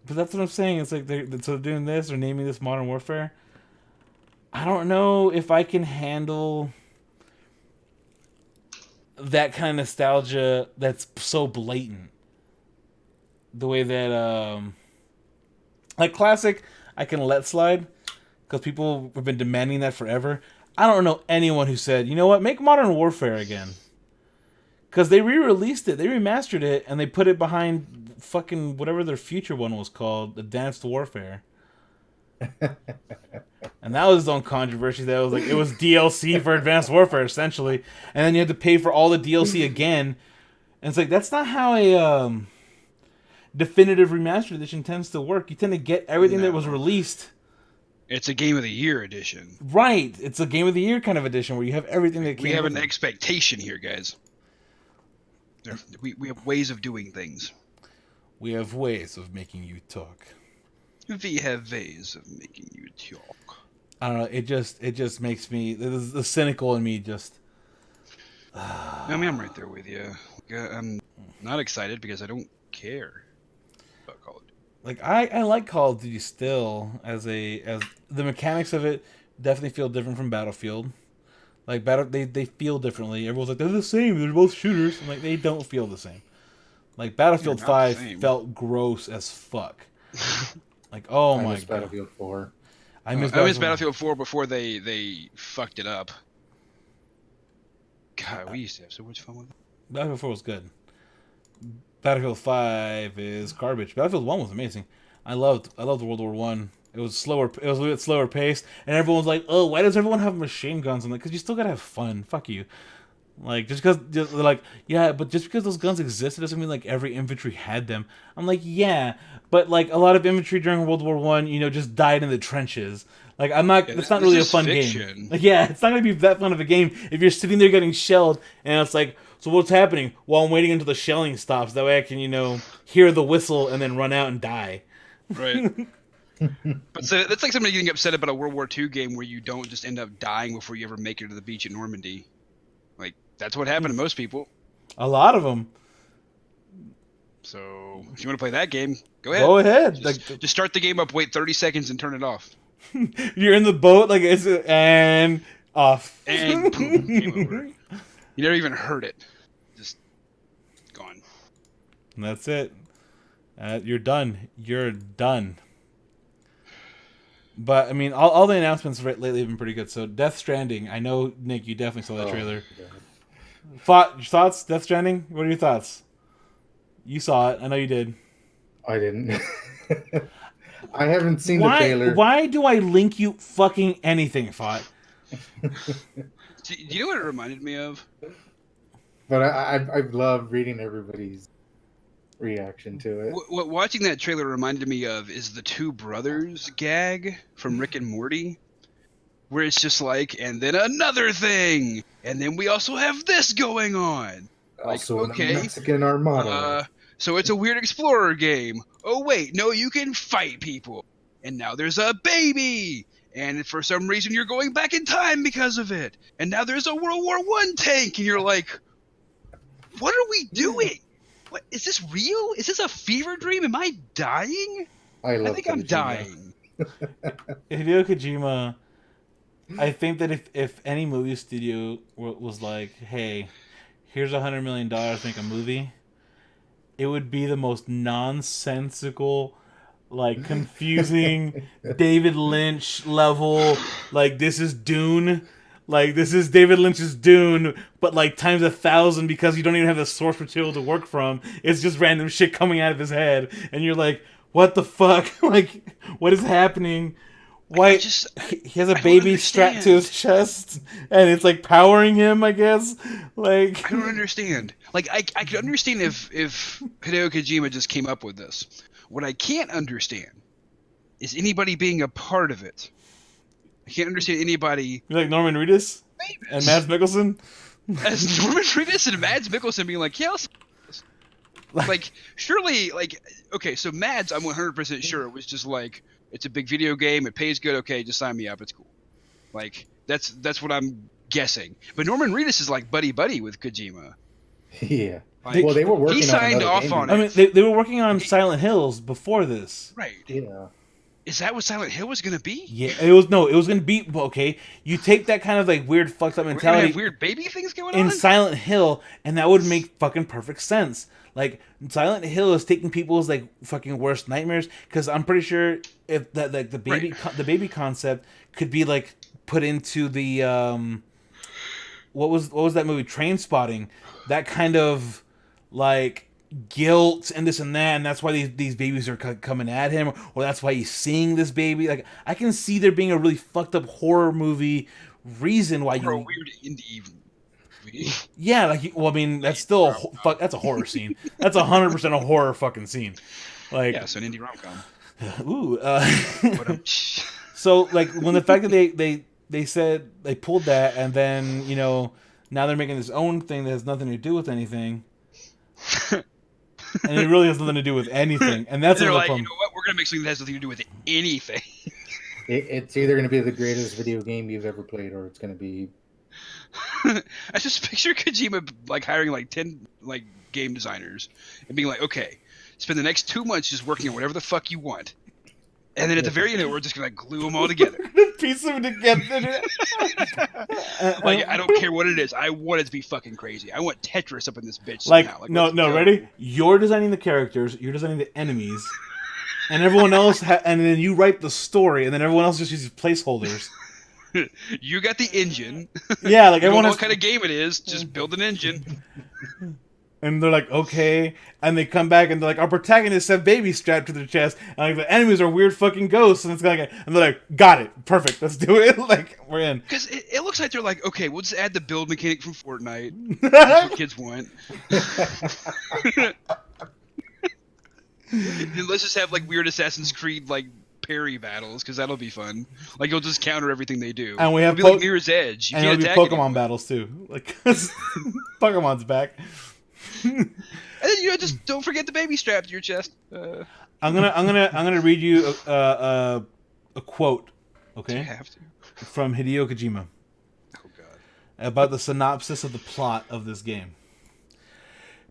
But that's what I'm saying. It's like they're doing this or naming this Modern Warfare. I don't know if I can handle that kind of nostalgia that's so blatant. The way that, like classic, I can let slide because people have been demanding that forever. I don't know anyone who said, you know what, make Modern Warfare again. Because they re-released it, they remastered it, and they put it behind fucking whatever their future one was called, Advanced Warfare. And that was its own controversy. That was like it was DLC for Advanced Warfare essentially, and then you had to pay for all the DLC again. And it's like that's not how a definitive remastered edition tends to work. You tend to get everything that was released. It's a Game of the Year edition. Right. It's a Game of the Year kind of edition where you have everything that came. We have an expectation here, guys. We have ways of doing things. We have ways of making you talk. We have ways of making you talk. I don't know. It just makes me the cynical in me just. I mean, I'm right there with you. I'm not excited because I don't care about Call of Duty. Like I like Call of Duty still as the mechanics of it definitely feel different from Battlefield. Like they feel differently. Everyone's like they're the same. They're both shooters. I'm like they don't feel the same. Like Battlefield They're not the 5 same. felt gross as fuck. Like, oh I my miss god, Battlefield 4. I miss I miss Battlefield 4 before they fucked it up. God, we used to have so much fun with it. Battlefield 4 was good. Battlefield 5 is garbage. Battlefield 1 was amazing. I loved World War 1. It was slower. It was a bit slower paced, and everyone was like, "Oh, why does everyone have machine guns?" I'm like, "Cause you still gotta have fun. Fuck you." Like just because they're like, yeah, but just because those guns existed doesn't mean like every infantry had them. I'm like, yeah, but like a lot of infantry during World War One, just died in the trenches. Like I'm not. Yeah, It's not this really a is fun fiction. game. Like yeah, it's not gonna be that fun of a game if you're sitting there getting shelled and it's like, so what's happening? Well, I'm waiting until the shelling stops. That way I can hear the whistle and then run out and die. Right. But so that's like somebody getting upset about a World War II game where you don't just end up dying before you ever make it to the beach at Normandy. Like that's what happened to most people. A lot of them. So if you want to play that game, go ahead. Go ahead. Just start the game up, wait 30 seconds, and turn it off. You're in the boat, like and off. And boom, game over. You never even heard it. Just gone. And that's it. You're done. You're done. But I mean, all the announcements lately have been pretty good. So Death Stranding, I know Nick, you definitely saw that trailer. Thoughts? Death Stranding? What are your thoughts? You saw it. I know you did. I didn't. I haven't seen the trailer. Why do I link you fucking anything, Phot? Do you know what it reminded me of? But I love reading everybody's reaction to it. What watching that trailer reminded me of is the Two Brothers gag from Rick and Morty, where it's just like, and then another thing, and then we also have this going on. Like, Also, okay, the Mexican Armada. So it's a weird explorer game. Oh wait, no, you can fight people, and now there's a baby, and for some reason you're going back in time because of it, and now there's a World War I tank, and you're like, what are we doing? What is this real? Is this a fever dream? Am I dying? I think I'm dying. Hideo Kojima, I think that if any movie studio was like, hey, here's $100 million to make a movie, it would be the most nonsensical, like confusing David Lynch level, like this is Dune. Like, this is David Lynch's Dune, but, like, times 1,000 because you don't even have the source material to work from. It's just random shit coming out of his head. And you're like, what the fuck? Like, what is happening? Why? He has a baby strapped to his chest, and it's, like, powering him, I guess? Like... I don't understand. Like, I could understand if Hideo Kojima just came up with this. What I can't understand is anybody being a part of it. I can't understand anybody. You like Norman Reedus? And Mads Mikkelsen? As Norman Reedus and Mads Mikkelsen being like, yeah, like, surely, like, okay, so Mads, I'm 100% sure it was just like, it's a big video game, it pays good, okay, just sign me up, it's cool. Like, that's what I'm guessing. But Norman Reedus is like buddy-buddy with Kojima. Yeah. Like, well, they were working on he signed off game. on it. I mean, they were working on Silent Hills before this. Right. Yeah. Is that what Silent Hill was going to be? Yeah, it was going to be, okay, you take that kind of, like, weird, fucked up mentality. We're gonna have weird baby things going on? In Silent Hill, and that would make fucking perfect sense. Like, Silent Hill is taking people's, like, fucking worst nightmares, because I'm pretty sure if that, like, the baby concept could be, like, put into the, what was that movie, Trainspotting? That kind of, like, guilt and this and that, and that's why these babies are coming at him, or that's why he's seeing this baby. Like, I can see there being a really fucked up horror movie reason why a weird indie movie. Yeah, like, well, I mean, that's still that's a horror scene. That's 100% a horror fucking scene. Like, yeah, so an indie rom-com. Ooh. So, like, when the fact that they said they pulled that, and then now they're making this own thing that has nothing to do with anything. And it really has nothing to do with anything, and that's they're another like, problem. you know what? We're gonna make something that has nothing to do with anything. It's either gonna be the greatest video game you've ever played, or it's gonna be. I just picture Kojima like hiring like 10 like game designers and being like, okay, spend the next 2 months just working on whatever the fuck you want, And then at the very end, we're just gonna glue them all together. Piece them together. Like, I don't care what it is. I want it to be fucking crazy. I want Tetris up in this bitch Like, somehow. Like, no, let's go. ready? You're designing the characters, you're designing the enemies, and everyone else, and then you write the story, and then everyone else just uses placeholders. You got the engine. Yeah, like You don't everyone know has, what kind of game it is. Just build an engine. and they're like, okay, and they come back and they're like, our protagonists have babies strapped to their chest, and like the enemies are weird fucking ghosts, and it's like, and they're like, got it, perfect, let's do it. Like, we're in. Because it looks like they're like, okay, we'll just add the build mechanic from Fortnite. That's what kids want. And let's just have like weird Assassin's Creed like parry battles, because that'll be fun. Like, you'll just counter everything they do. And we have it'll be like Mirror's Edge. You and can't it'll be attack Pokemon anyone. battles too, like Pokemon's back. And then, just don't forget the baby strap to your chest. I'm gonna read you a quote, okay, You have to. from Hideo Kojima Oh god. about the synopsis of the plot of this game.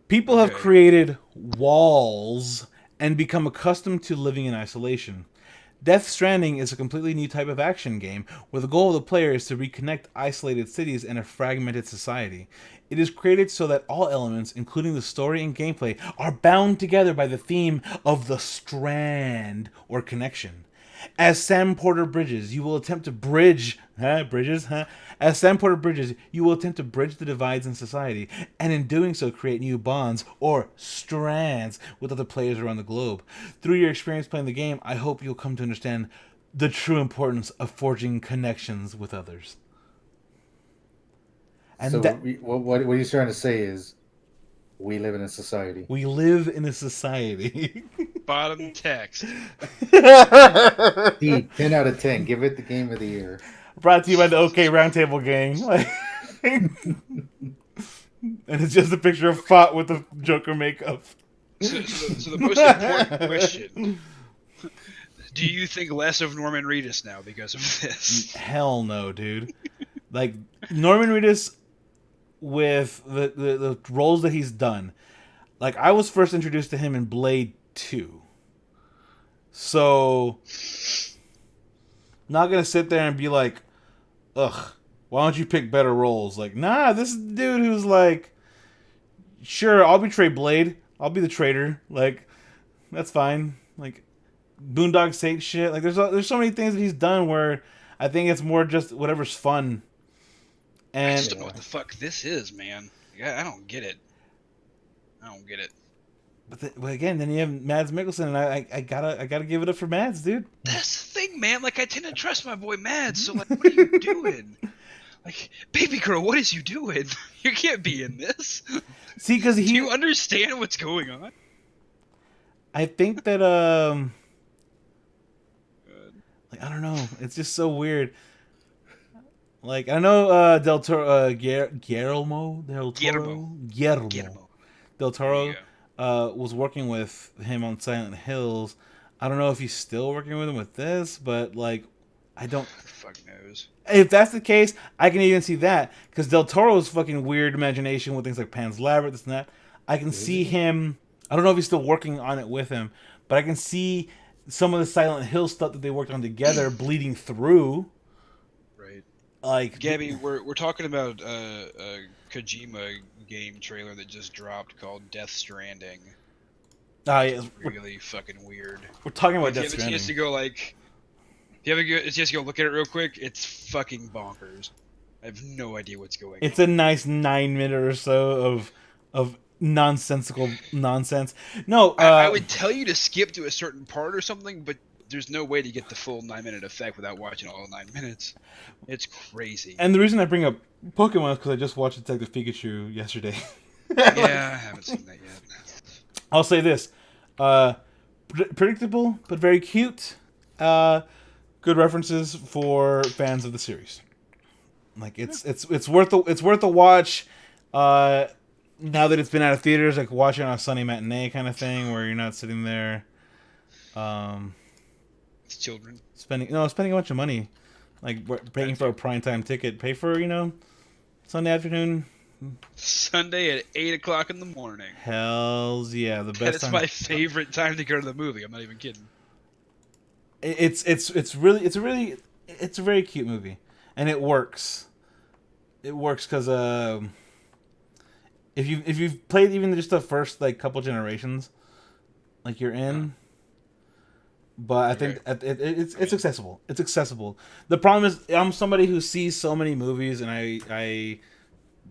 People have Okay. created walls and become accustomed to living in isolation. Death Stranding is a completely new type of action game where the goal of the player is to reconnect isolated cities in a fragmented society. It is created so that all elements, including the story and gameplay, are bound together by the theme of the strand or connection. As Sam Porter Bridges, you will attempt to bridge As Sam Porter Bridges, you will attempt to bridge the divides in society, and in doing so create new bonds or strands with other players around the globe. Through your experience playing the game, I hope you'll come to understand the true importance of forging connections with others. And So that, what he's trying to say is, we live in a society. we live in a society. Bottom text. D, 10 out of 10. Give it the game of the year. Brought to you by the OK Roundtable gang. Like, and it's just a picture of Phot with the Joker makeup. So the most important question: do you think less of Norman Reedus now because of this? Hell no, dude. Like, Norman Reedus, with the roles that he's done, like, I was first introduced to him in Blade 2. So, not gonna sit there and be like, ugh, why don't you pick better roles? Like, nah, this is the dude who's like, sure, I'll betray Blade. I'll be the traitor. Like, that's fine. Like, Boondock Saints shit. Like, there's so many things that he's done where I think it's more just whatever's fun. I And just don't know what the fuck this is, man. I don't get it. I don't get it. but again, then you have Mads Mikkelsen, and I gotta give it up for Mads, dude. That's the thing, man. Like, I tend to trust my boy Mads. So, like, what are you doing? Like, baby girl, what is you doing? You can't be in this. See, because Do you understand what's going on? I think that like, I don't know, it's just so weird. Like, I know Del Toro, Guillermo del Toro, Guillermo del Toro There you was working with him on Silent Hills. I don't know if he's still working with him with this, but like, I don't. Who the fuck knows? If that's the case, I can even see that, because Del Toro's fucking weird imagination with things like Pan's Labyrinth, this and that. I can see him. I don't know if he's still working on it with him, but I can see some of the Silent Hill stuff that they worked on together bleeding through. Right. Like, Gabby, we're talking about a Kojima game trailer that just dropped called Death Stranding. yeah, It's really fucking weird. we're talking about If you Death have a chance to Stranding. go, like, if you have a chance to go look at it real quick, it's fucking bonkers. I have no idea what's going on. It's a nice 9 minute or so of nonsensical nonsense. No, I would tell you to skip to a certain part or something, but there's no way to get the full 9-minute effect without watching all 9 minutes. It's crazy. and the reason I bring up Pokemon is because I just watched Detective Pikachu yesterday. Yeah, I haven't seen that yet. I'll say this: predictable but very cute. Good references for fans of the series. Like, it's worth a watch. Now that it's been out of theaters, like, watch it on a Sunday matinee kind of thing, where you're not sitting there, It's children. spending a bunch of money, like paying for a primetime ticket. Pay for Sunday afternoon. Sunday at 8 o'clock in the morning. Hells yeah, the best That's time. my favorite time to go to the movie. I'm not even kidding. it's a very cute movie, and it works. It works because if you've played even just the first like couple generations, like you're in. But I think it's accessible. It's accessible. The problem is I'm somebody who sees so many movies and I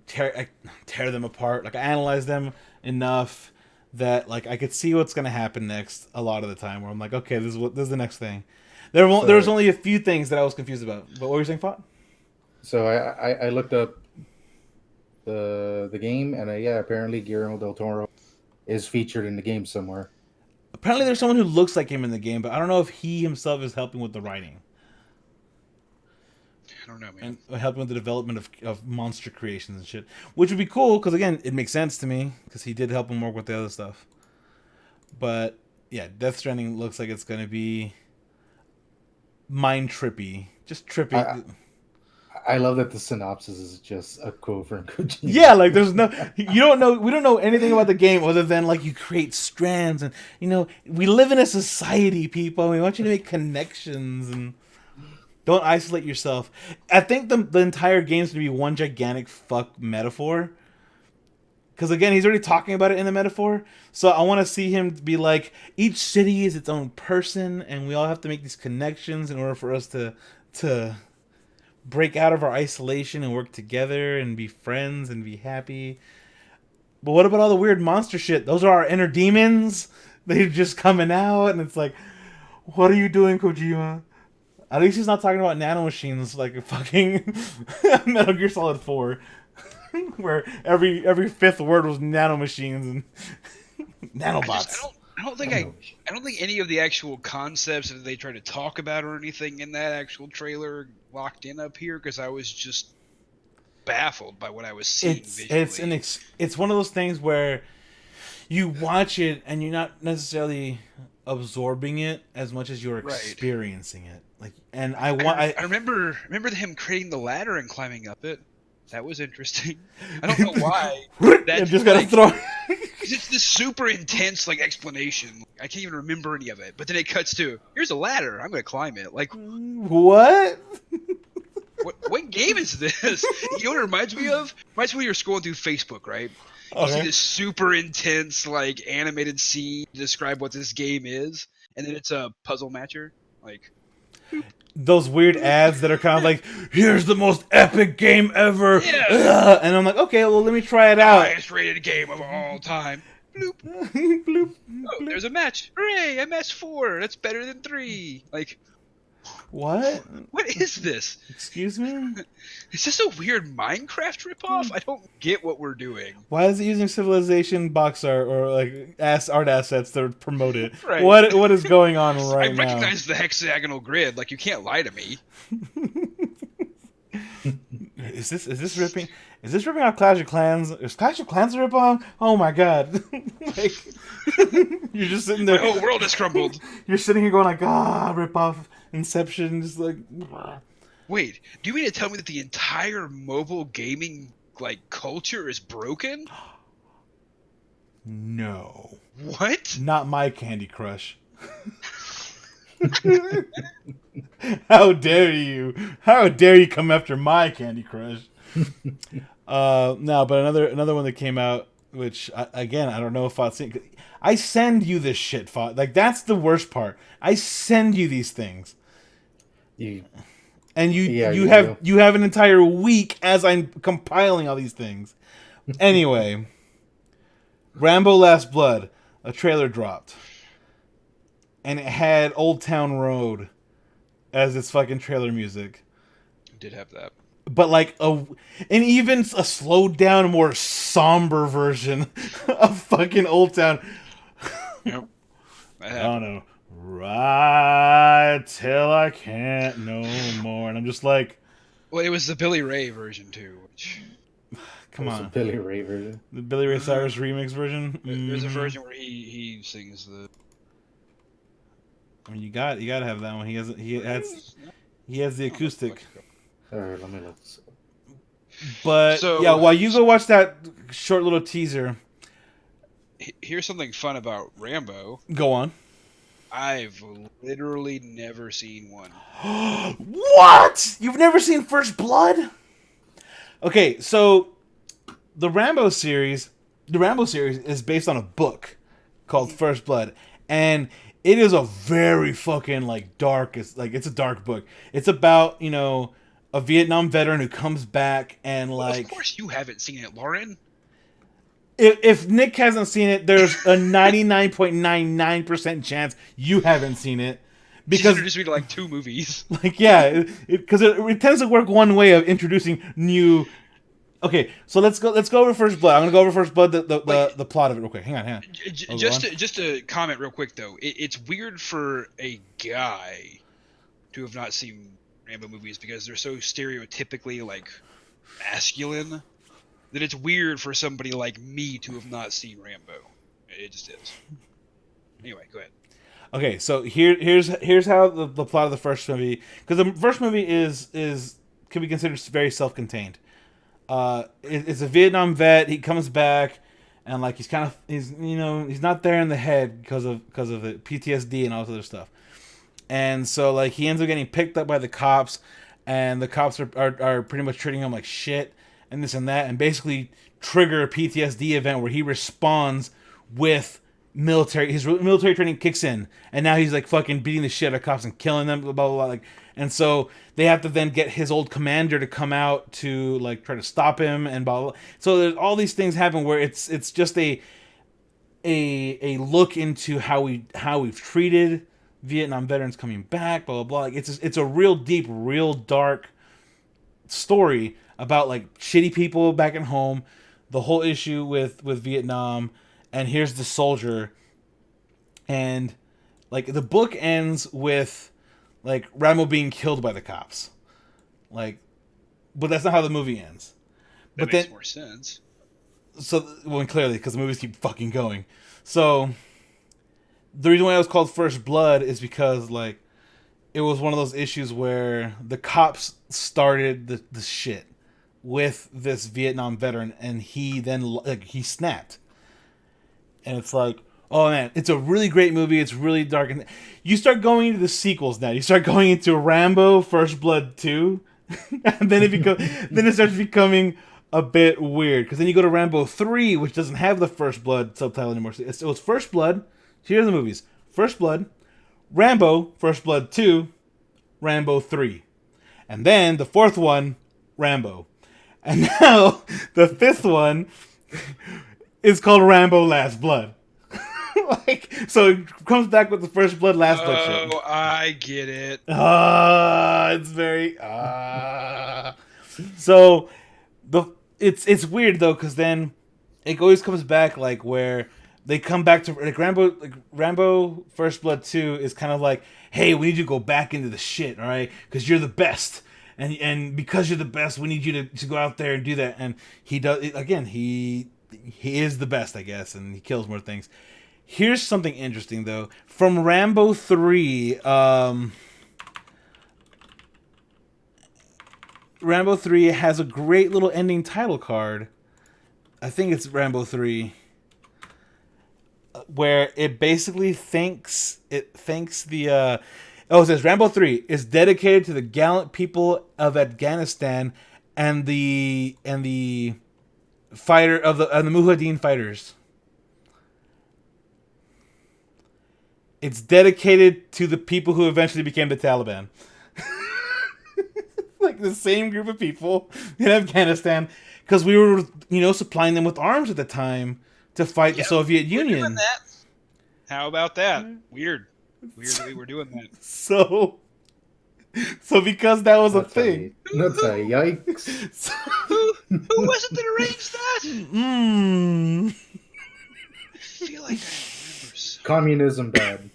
tear them apart. Like I analyze them enough that like I could see what's gonna happen next a lot of the time. Where I'm like, okay, this is the next thing. There was only a few things that I was confused about. But what were you saying, Phot? So I looked up the game, and yeah, apparently Guillermo del Toro is featured in the game somewhere. Apparently, there's someone who looks like him in the game, but I don't know if he himself is helping with the writing. I don't know, man. And helping with the development of monster creations and shit. Which would be cool, because again, it makes sense to me, because he did help him work with the other stuff. But, yeah, Death Stranding looks like it's going to be mind trippy. Just trippy. I love that the synopsis is just a quote from Kojima. Yeah, like there's no, we don't know anything about the game other than like you create strands and we live in a society, people. We want you to make connections and don't isolate yourself. I think the entire game's gonna be one gigantic fuck metaphor. Because again, he's already talking about it in the metaphor. So I want to see him be like, each city is its own person, and we all have to make these connections in order for us to break out of our isolation and work together and be friends and be happy. But what about all the weird monster shit? Those are our inner demons. They're just coming out, and it's like, what are you doing, Kojima? At least he's not talking about nanomachines like a fucking Metal Gear Solid 4, where every fifth word was nanomachines and nanobots. I don't think any of the actual concepts that they try to talk about or anything in that actual trailer locked in up here, because I was just baffled by what I was seeing visually. It's one of those things where you watch it and you're not necessarily absorbing it as much as you're experiencing it. Like, and I remember him creating the ladder and climbing up it. That was interesting. I don't know why. That's just gotta throw. It's this super intense explanation. I can't even remember any of it. But then it cuts to, here's a ladder. I'm gonna climb it. Like what? What game is this? You know what it reminds me of? It reminds me when you're scrolling through Facebook, right? You see this super intense animated scene to describe what this game is, and then it's a puzzle matcher. Those weird ads that are kind of like, here's the most epic game ever. Yeah. And I'm like, okay, well, let me try it out. Highest rated game of all time. Bloop. Bloop. Bloop. Oh, there's a match. Hooray, I matched 4. That's better than 3. What? What is this? Excuse me? Is this a weird Minecraft ripoff? I don't get what we're doing. Why is it using Civilization box art or art assets to promote it? Right. What is going on right now? I recognize the hexagonal grid. You can't lie to me. Is this ripping? Is this ripping off Clash of Clans? Is Clash of Clans a ripoff? Oh my god! You're just sitting there. My whole world has crumbled. You're sitting here going ripoff Inception, just Wait, do you mean to tell me that the entire mobile gaming culture is broken? No. What? Not my Candy Crush. How dare you? How dare you come after my Candy Crush? No, but another one that came out, which I don't know if Phot's seen. I send you this shit, Phot. That's the worst part. I send you these things. You have an entire week as I'm compiling all these things. Anyway, Rambo Last Blood, a trailer dropped. And it had Old Town Road as its fucking trailer music. It did have that. But and even a slowed down, more somber version of fucking Old Town. Yep. I don't know. Right till I can't no more. And I'm just like... Well, it was the Billy Ray version, too. Come on. The Billy Ray version? The Billy Ray Cyrus remix version? There's a version where he sings the... I mean, you gotta have that one. He has the acoustic. Alright, let me look this up. But, while you go watch that short little teaser... Here's something fun about Rambo. Go on. I've literally never seen one. What? You've never seen First Blood? Okay, so the Rambo series is based on a book called First Blood, and it is a very fucking like dark. It's a dark book. It's about a Vietnam veteran who comes back and like. Of course, you haven't seen it, Lauren. If Nick hasn't seen it, there's a 99.99% chance you haven't seen it. Because just me to like 2 movies. Like, yeah, because it tends to work one way of introducing new. Okay, so let's go over First Blood. I'm gonna go over First Blood, the plot of it real quick. Hang on. Just to comment real quick though, it's weird for a guy to have not seen Rambo movies because they're so stereotypically like masculine that it's weird for somebody like me to have not seen Rambo. It just is. Anyway, go ahead. Okay, so here's how the plot of the first movie, because the first movie can be considered very self-contained. It's a Vietnam vet. He comes back, and like he's not there in the head because of the PTSD and all this other stuff, and so like he ends up getting picked up by the cops, and the cops are pretty much treating him like shit and this and that, and basically trigger a PTSD event where he responds with his military training kicks in, and now he's like fucking beating the shit out of cops and killing them, blah blah blah. Like, and so they have to then get his old commander to come out to like try to stop him and blah blah. Blah. So there's all these things happen where it's just a look into how we've treated Vietnam veterans coming back, blah blah blah. Like, it's a real deep, real dark story about like shitty people back at home, the whole issue with Vietnam. And here's the soldier, and like the book ends with like Rambo being killed by the cops, like, but that's not how the movie ends. That makes more sense. So, well, clearly, because the movies keep fucking going. So the reason why it was called First Blood is because like it was one of those issues where the cops started the shit with this Vietnam veteran, and he then like he snapped. And it's like, oh man, it's a really great movie. It's really dark. And you start going into the sequels now. You start going into Rambo, First Blood 2. And then it starts becoming a bit weird. Because then you go to Rambo 3, which doesn't have the First Blood subtitle anymore. So it was First Blood. Here's the movies. First Blood, Rambo, First Blood 2, Rambo 3. And then the 4th one, Rambo. And now the 5th one... It's called Rambo Last Blood. Like, so it comes back with the First Blood, Last Blood shit. Oh, I get it. It's very So it's weird though, because then it always comes back like where they come back to like Rambo First Blood 2 is kind of like, hey, we need you to go back into the shit, all right? Because you're the best. And because you're the best, we need you to go out there and do that. And he does it again. He is the best, I guess, and he kills more things. Here's something interesting, though. From Rambo 3, Rambo 3 has a great little ending title card. I think it's Rambo 3, where it basically thanks the... it says Rambo 3 is dedicated to the gallant people of Afghanistan and the fighter of the Mujahideen fighters. It's dedicated to the people who eventually became the Taliban. Like the same group of people in Afghanistan, because we were, supplying them with arms at the time to fight the Soviet Union. Doing that. How about that? Weird that we were doing that. So because that was a thing. That's a yikes. Who was it that arranged that? I feel like I remember something. Communism bad.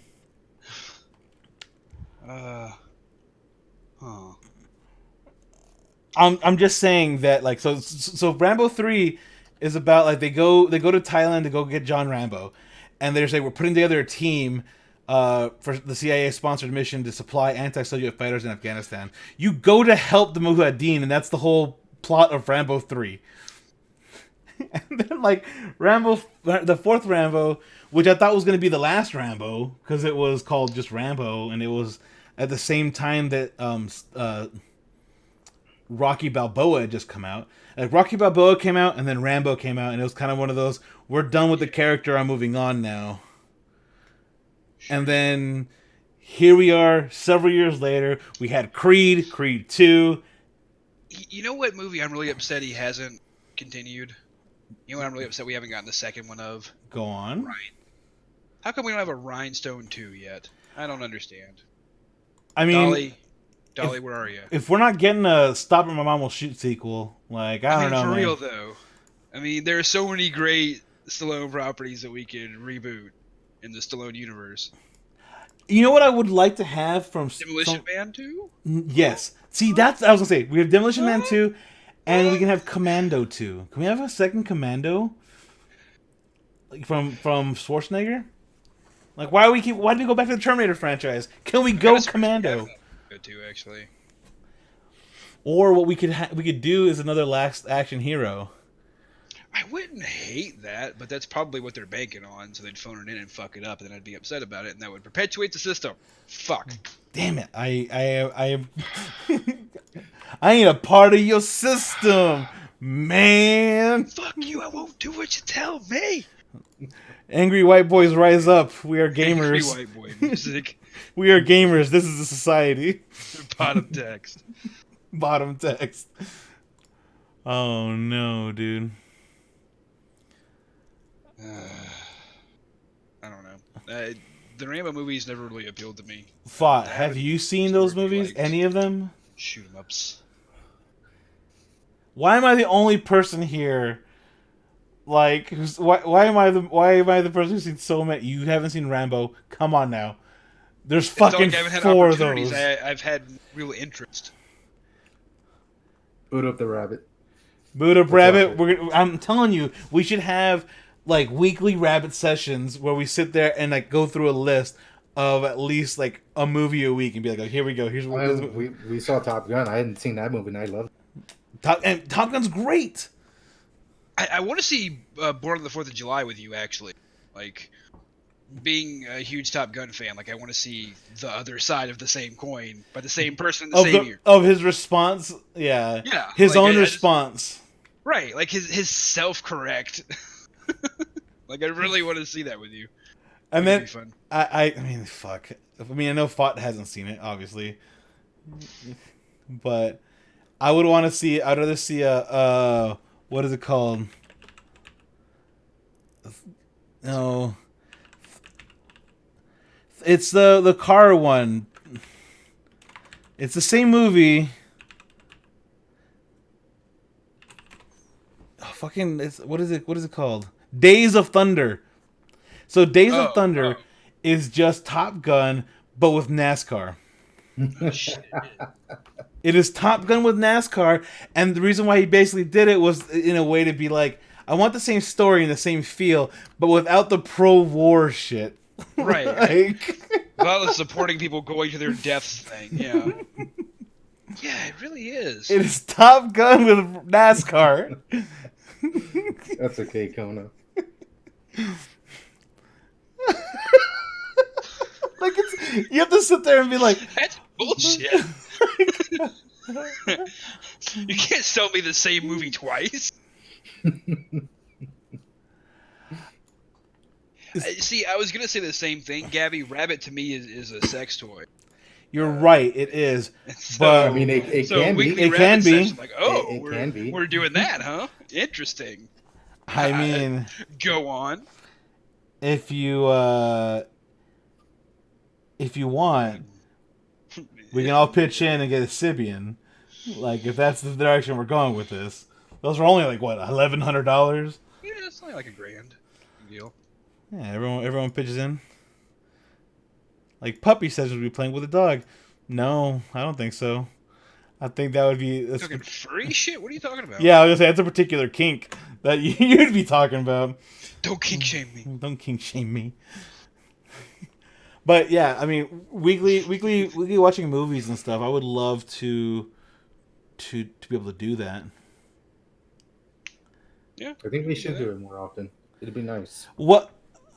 I'm just saying that like so Rambo 3 is about like they go to Thailand to go get John Rambo, and they're saying we're putting together a team for the CIA sponsored mission to supply anti-Soviet fighters in Afghanistan. You go to help the Mujahideen, and that's the whole plot of Rambo 3. And then like Rambo, the fourth Rambo, which I thought was going to be the last Rambo because it was called just Rambo, and it was at the same time that Rocky Balboa had just come out. Like Rocky Balboa came out, and then Rambo came out, and it was kind of one of those, we're done with the character, I'm moving on now. And then here we are, several years later. We had Creed 2. You know what movie I'm really upset he hasn't continued? You know what I'm really upset we haven't gotten the second one of? Go on. Right. How come we don't have a Rhinestone 2 yet? I don't understand. I mean, Dolly, where are you? if we're not getting a Stop It, My Mom Will Shoot sequel, like, I don't know, for man. real though. I mean, there are so many great Stallone properties that we could reboot in the Stallone universe. You know what I would like to have from Demolition Man 2? Yes. See, that's I was gonna say. We have Demolition Man 2, and we can have Commando 2. Can we have a second Commando? Like from Schwarzenegger? Like why did we go back to the Terminator franchise? Can we go Commando? Go to actually. Or what we could do is another Last Action Hero. I wouldn't hate that, but that's probably what they're banking on, so they'd phone it in and fuck it up, and then I'd be upset about it, and that would perpetuate the system. Fuck. Damn it! I I ain't a part of your system, man. Fuck you! I won't do what you tell me. Angry white boys rise up. We are gamers. Angry white boy music. We are gamers. This is a society. Bottom text. Bottom text. Oh no, dude. I don't know. The Rambo movies never really appealed to me. Phot, have you seen those movies? Any of them? Shoot 'em ups. Why am I the only person here? Like, why am I the person who's seen so many? You haven't seen Rambo? Come on now. There's fucking four of those. I've had real interest. Boot up the rabbit. Boot up rabbit. I'm telling you, we should have like weekly rabbit sessions where we sit there and like go through a list of at least like a movie a week and be like, oh, here we go. Here's what we saw Top Gun. I hadn't seen that movie and I loved it. Top Gun's great. I want to see Born on the 4th of July with you, actually. Like, being a huge Top Gun fan, like, I want to see the other side of the same coin by the same person in the same year. Of his response, yeah. Yeah. His own response. Right, like his self-correct. Like, I really want to see that with you. And then, fun. I mean, fuck. I mean, I know Phot hasn't seen it, obviously. But I would want to see, I'd rather see a, what is it called? No. It's the car one. It's the same movie. Oh, fucking, what is it called? Days of Thunder. So Days of Thunder is just Top Gun, but with NASCAR. Oh, shit. It is Top Gun with NASCAR, and the reason why he basically did it was in a way to be like, I want the same story and the same feel, but without the pro-war shit. Right. Like... Without the supporting people going to their deaths thing, yeah. Yeah, it really is. It is Top Gun with NASCAR. That's okay, Kona. Like you have to sit there and be like, that's bullshit. You can't sell me the same movie twice. See, I was gonna say the same thing, Gabby. Rabbit to me is a sex toy. You're right, it is. So, but I mean, it can be. It can be. Like, can be. We're doing that, huh? Interesting. I mean, go on. If you want, we can all pitch in and get a Sibian. Like, if that's the direction we're going with this. Those are only like what, $1,100? Yeah, it's only like $1,000. Big deal. Yeah, everyone pitches in. Like Puppy says, we'll be playing with a dog. No, I don't think so. I think that would be Talking furry shit. What are you talking about? Yeah, I was gonna say that's a particular kink that you'd be talking about. Don't kink shame me. Don't kink shame me. But yeah, I mean, weekly watching movies and stuff. I would love to be able to do that. Yeah, I think we should that. do it more often. It'd be nice. What?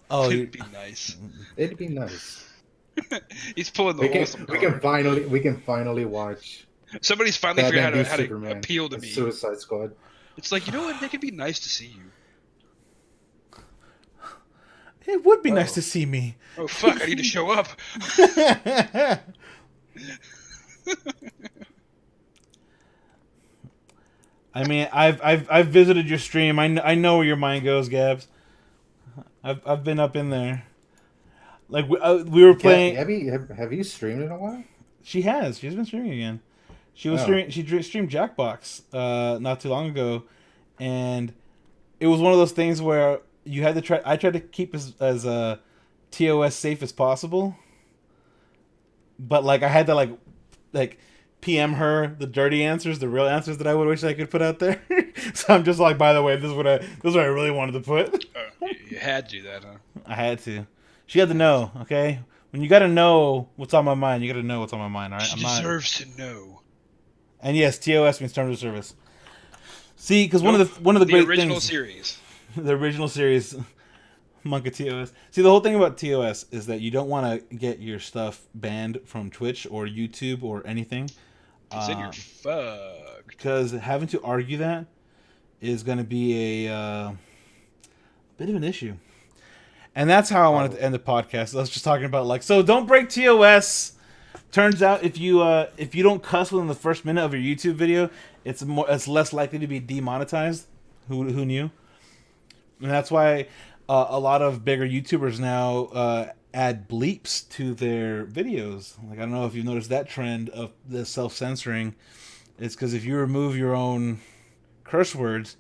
Oh, It'd be nice. It'd be nice. He's pulling the We can wholesome we can card. finally watch Somebody's finally figured Batman out v how to Superman appeal to and me. Suicide Squad. It's like, you know what? They could be nice to see you. it would be nice to see me. Oh fuck! I need to show up. I mean, I've visited your stream. I know where your mind goes, Gabs. I've been up in there. Like we were playing. Have you streamed in a while? She has. She's been streaming again. She was Oh. streaming. She streamed Jackbox not too long ago, and it was one of those things where you had to try. I tried to keep as TOS safe as possible, but like I had to like PM her the dirty answers, the real answers that I would wish I could put out there. So I'm just like, by the way, this is what I really wanted to put. You had to do that, huh? I had to. She had to know. Okay, when you got to know what's on my mind, you got to know what's on my mind. All right, She deserves to know. And yes, TOS means terms of service. See, because one of the great original things, series. the original series, Monk of TOS. See, the whole thing about TOS is that you don't want to get your stuff banned from Twitch or YouTube or anything. Then you're fucked. Because having to argue that is going to be a bit of an issue. And that's how I wanted to end the podcast. I was just talking about like, so don't break TOS. Turns out if you don't cuss within the first minute of your YouTube video, it's less likely to be demonetized. Who knew? And that's why a lot of bigger YouTubers now add bleeps to their videos. Like I don't know if you've noticed that trend of the self-censoring. It's because if you remove your own curse words,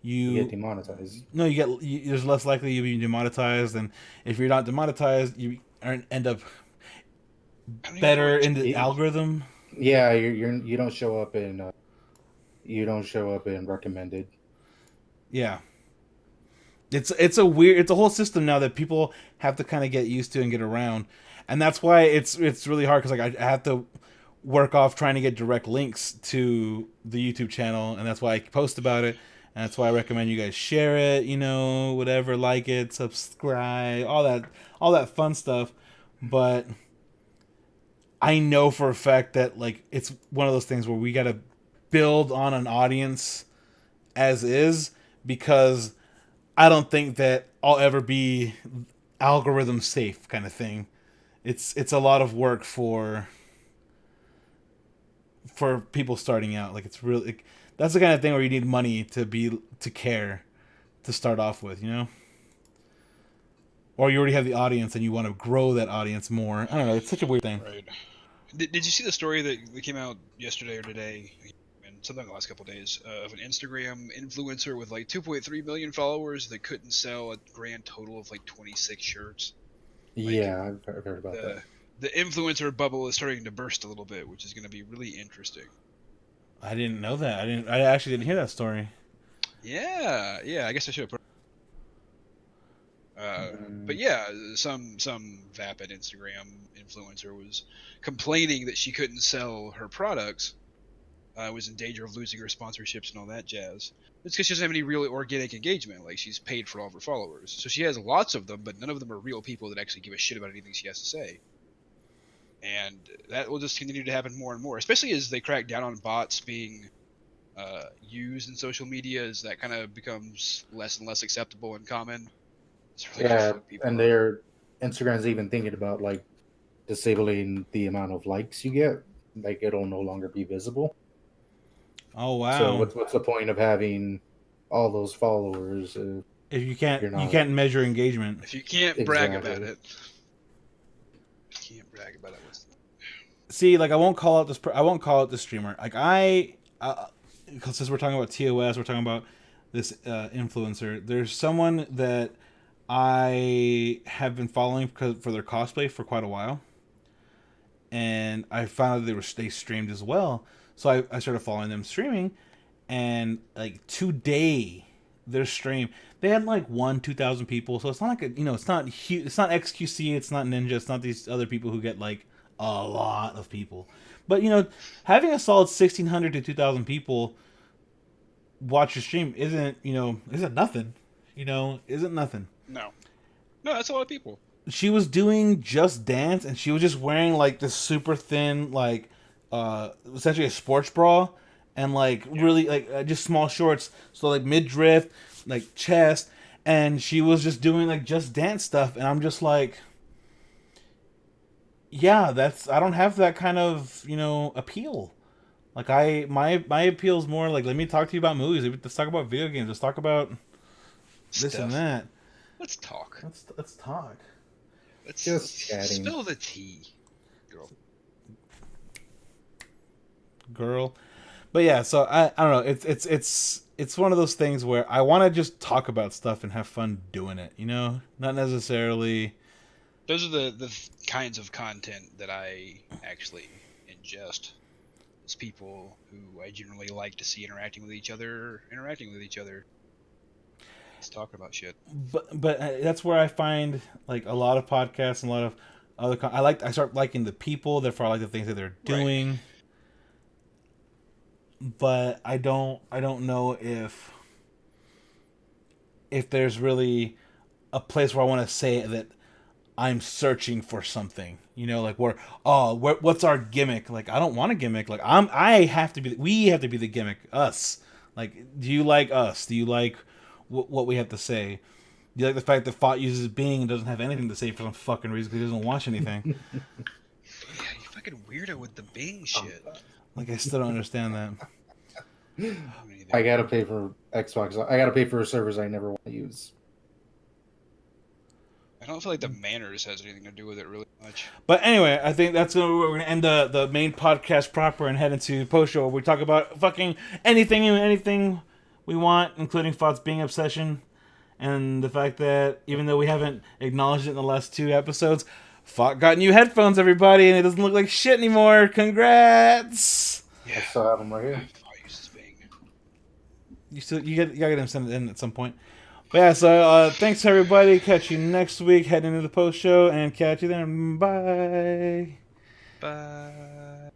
you get demonetized. No, there's less likely you'll be demonetized, and if you're not demonetized, you end up better in the algorithm. Yeah, you don't show up in recommended. Yeah, it's a whole system now that people have to kind of get used to and get around, and that's why it's really hard because like I have to work off trying to get direct links to the YouTube channel, and that's why I post about it, and that's why I recommend you guys share it, whatever, like it, subscribe, all that fun stuff, but I know for a fact that like it's one of those things where we got to build on an audience as is, because I don't think that I'll ever be algorithm safe kind of thing. It's a lot of work for people starting out. Like it's really that's the kind of thing where you need money to care to start off with, or you already have the audience and you want to grow that audience more. I don't know. It's such a weird thing. Right. Did you see the story that came out yesterday or today, and something in the last couple of days, of an Instagram influencer with like 2.3 million followers that couldn't sell a grand total of like 26 shirts? Yeah, I've heard about that. The influencer bubble is starting to burst a little bit, which is going to be really interesting. I didn't know that. I actually didn't hear that story. Yeah. I guess I should have put. But yeah, some vapid Instagram influencer was complaining that she couldn't sell her products, was in danger of losing her sponsorships and all that jazz. It's because she doesn't have any real organic engagement. Like, she's paid for all of her followers, so she has lots of them, but none of them are real people that actually give a shit about anything she has to say. And that will just continue to happen more and more, especially as they crack down on bots being used in social media, as that kind of becomes less and less acceptable and common. Really and Instagram's even thinking about like disabling the amount of likes you get. Like it'll no longer be visible. Oh wow! So what's the point of having all those followers if you can't measure engagement? If you can't brag about it, See, like I won't call out this streamer. Like because since we're talking about TOS, we're talking about this influencer. There's someone that I have been following for their cosplay for quite a while, and I found out they streamed as well. So I started following them streaming, and like today their stream they had like 2,000 people. So it's not like it's not huge. It's not XQC. It's not Ninja. It's not these other people who get like a lot of people. But having a solid 1,600 to 2,000 people watch your stream isn't nothing, isn't nothing. No, that's a lot of people. She was doing Just Dance, and she was just wearing like this super thin, like essentially a sports bra, and like really like just small shorts, so like midriff, like chest, and she was just doing like Just Dance stuff, and I'm just like, yeah, I don't have that kind of appeal. Like my appeal is more like, let me talk to you about movies. Let's talk about video games. Let's talk about this Stuff. and that. Let's talk. Let's talk. Let's just chatting. Spill the tea, girl. But yeah, so I don't know. It's one of those things where I want to just talk about stuff and have fun doing it. Not necessarily. Those are the kinds of content that I actually ingest. It's people who I generally like to see interacting with each other. Let's talk about shit. But that's where I find like a lot of podcasts and a lot of other. I start liking the people. Therefore, I like the things that they're doing. Right. But I don't know if there's really a place where I want to say that I'm searching for something, like what's our gimmick? Like, I don't want a gimmick. Like, we have to be the gimmick. Us. Like, do you like us? Do you like what we have to say? Do you like the fact that Phot uses Bing and doesn't have anything to say for some fucking reason because he doesn't watch anything? Yeah, you fucking weirdo with the Bing shit. Like, I still don't understand that. I gotta pay for Xbox. I gotta pay for servers I never want to use. I don't feel like the manners has anything to do with it really much. But anyway, I think that's where we're going to end the main podcast proper and head into post show where we talk about fucking anything we want, including Phot's Bing obsession and the fact that even though we haven't acknowledged it in the last 2 episodes, Phot got new headphones, everybody, and it doesn't look like shit anymore. Congrats! Yeah. I still have them right here. Phot uses Bing. You gotta get him sent in at some point. But yeah, so thanks everybody. Catch you next week. Heading into the post show and catch you then. Bye. Bye.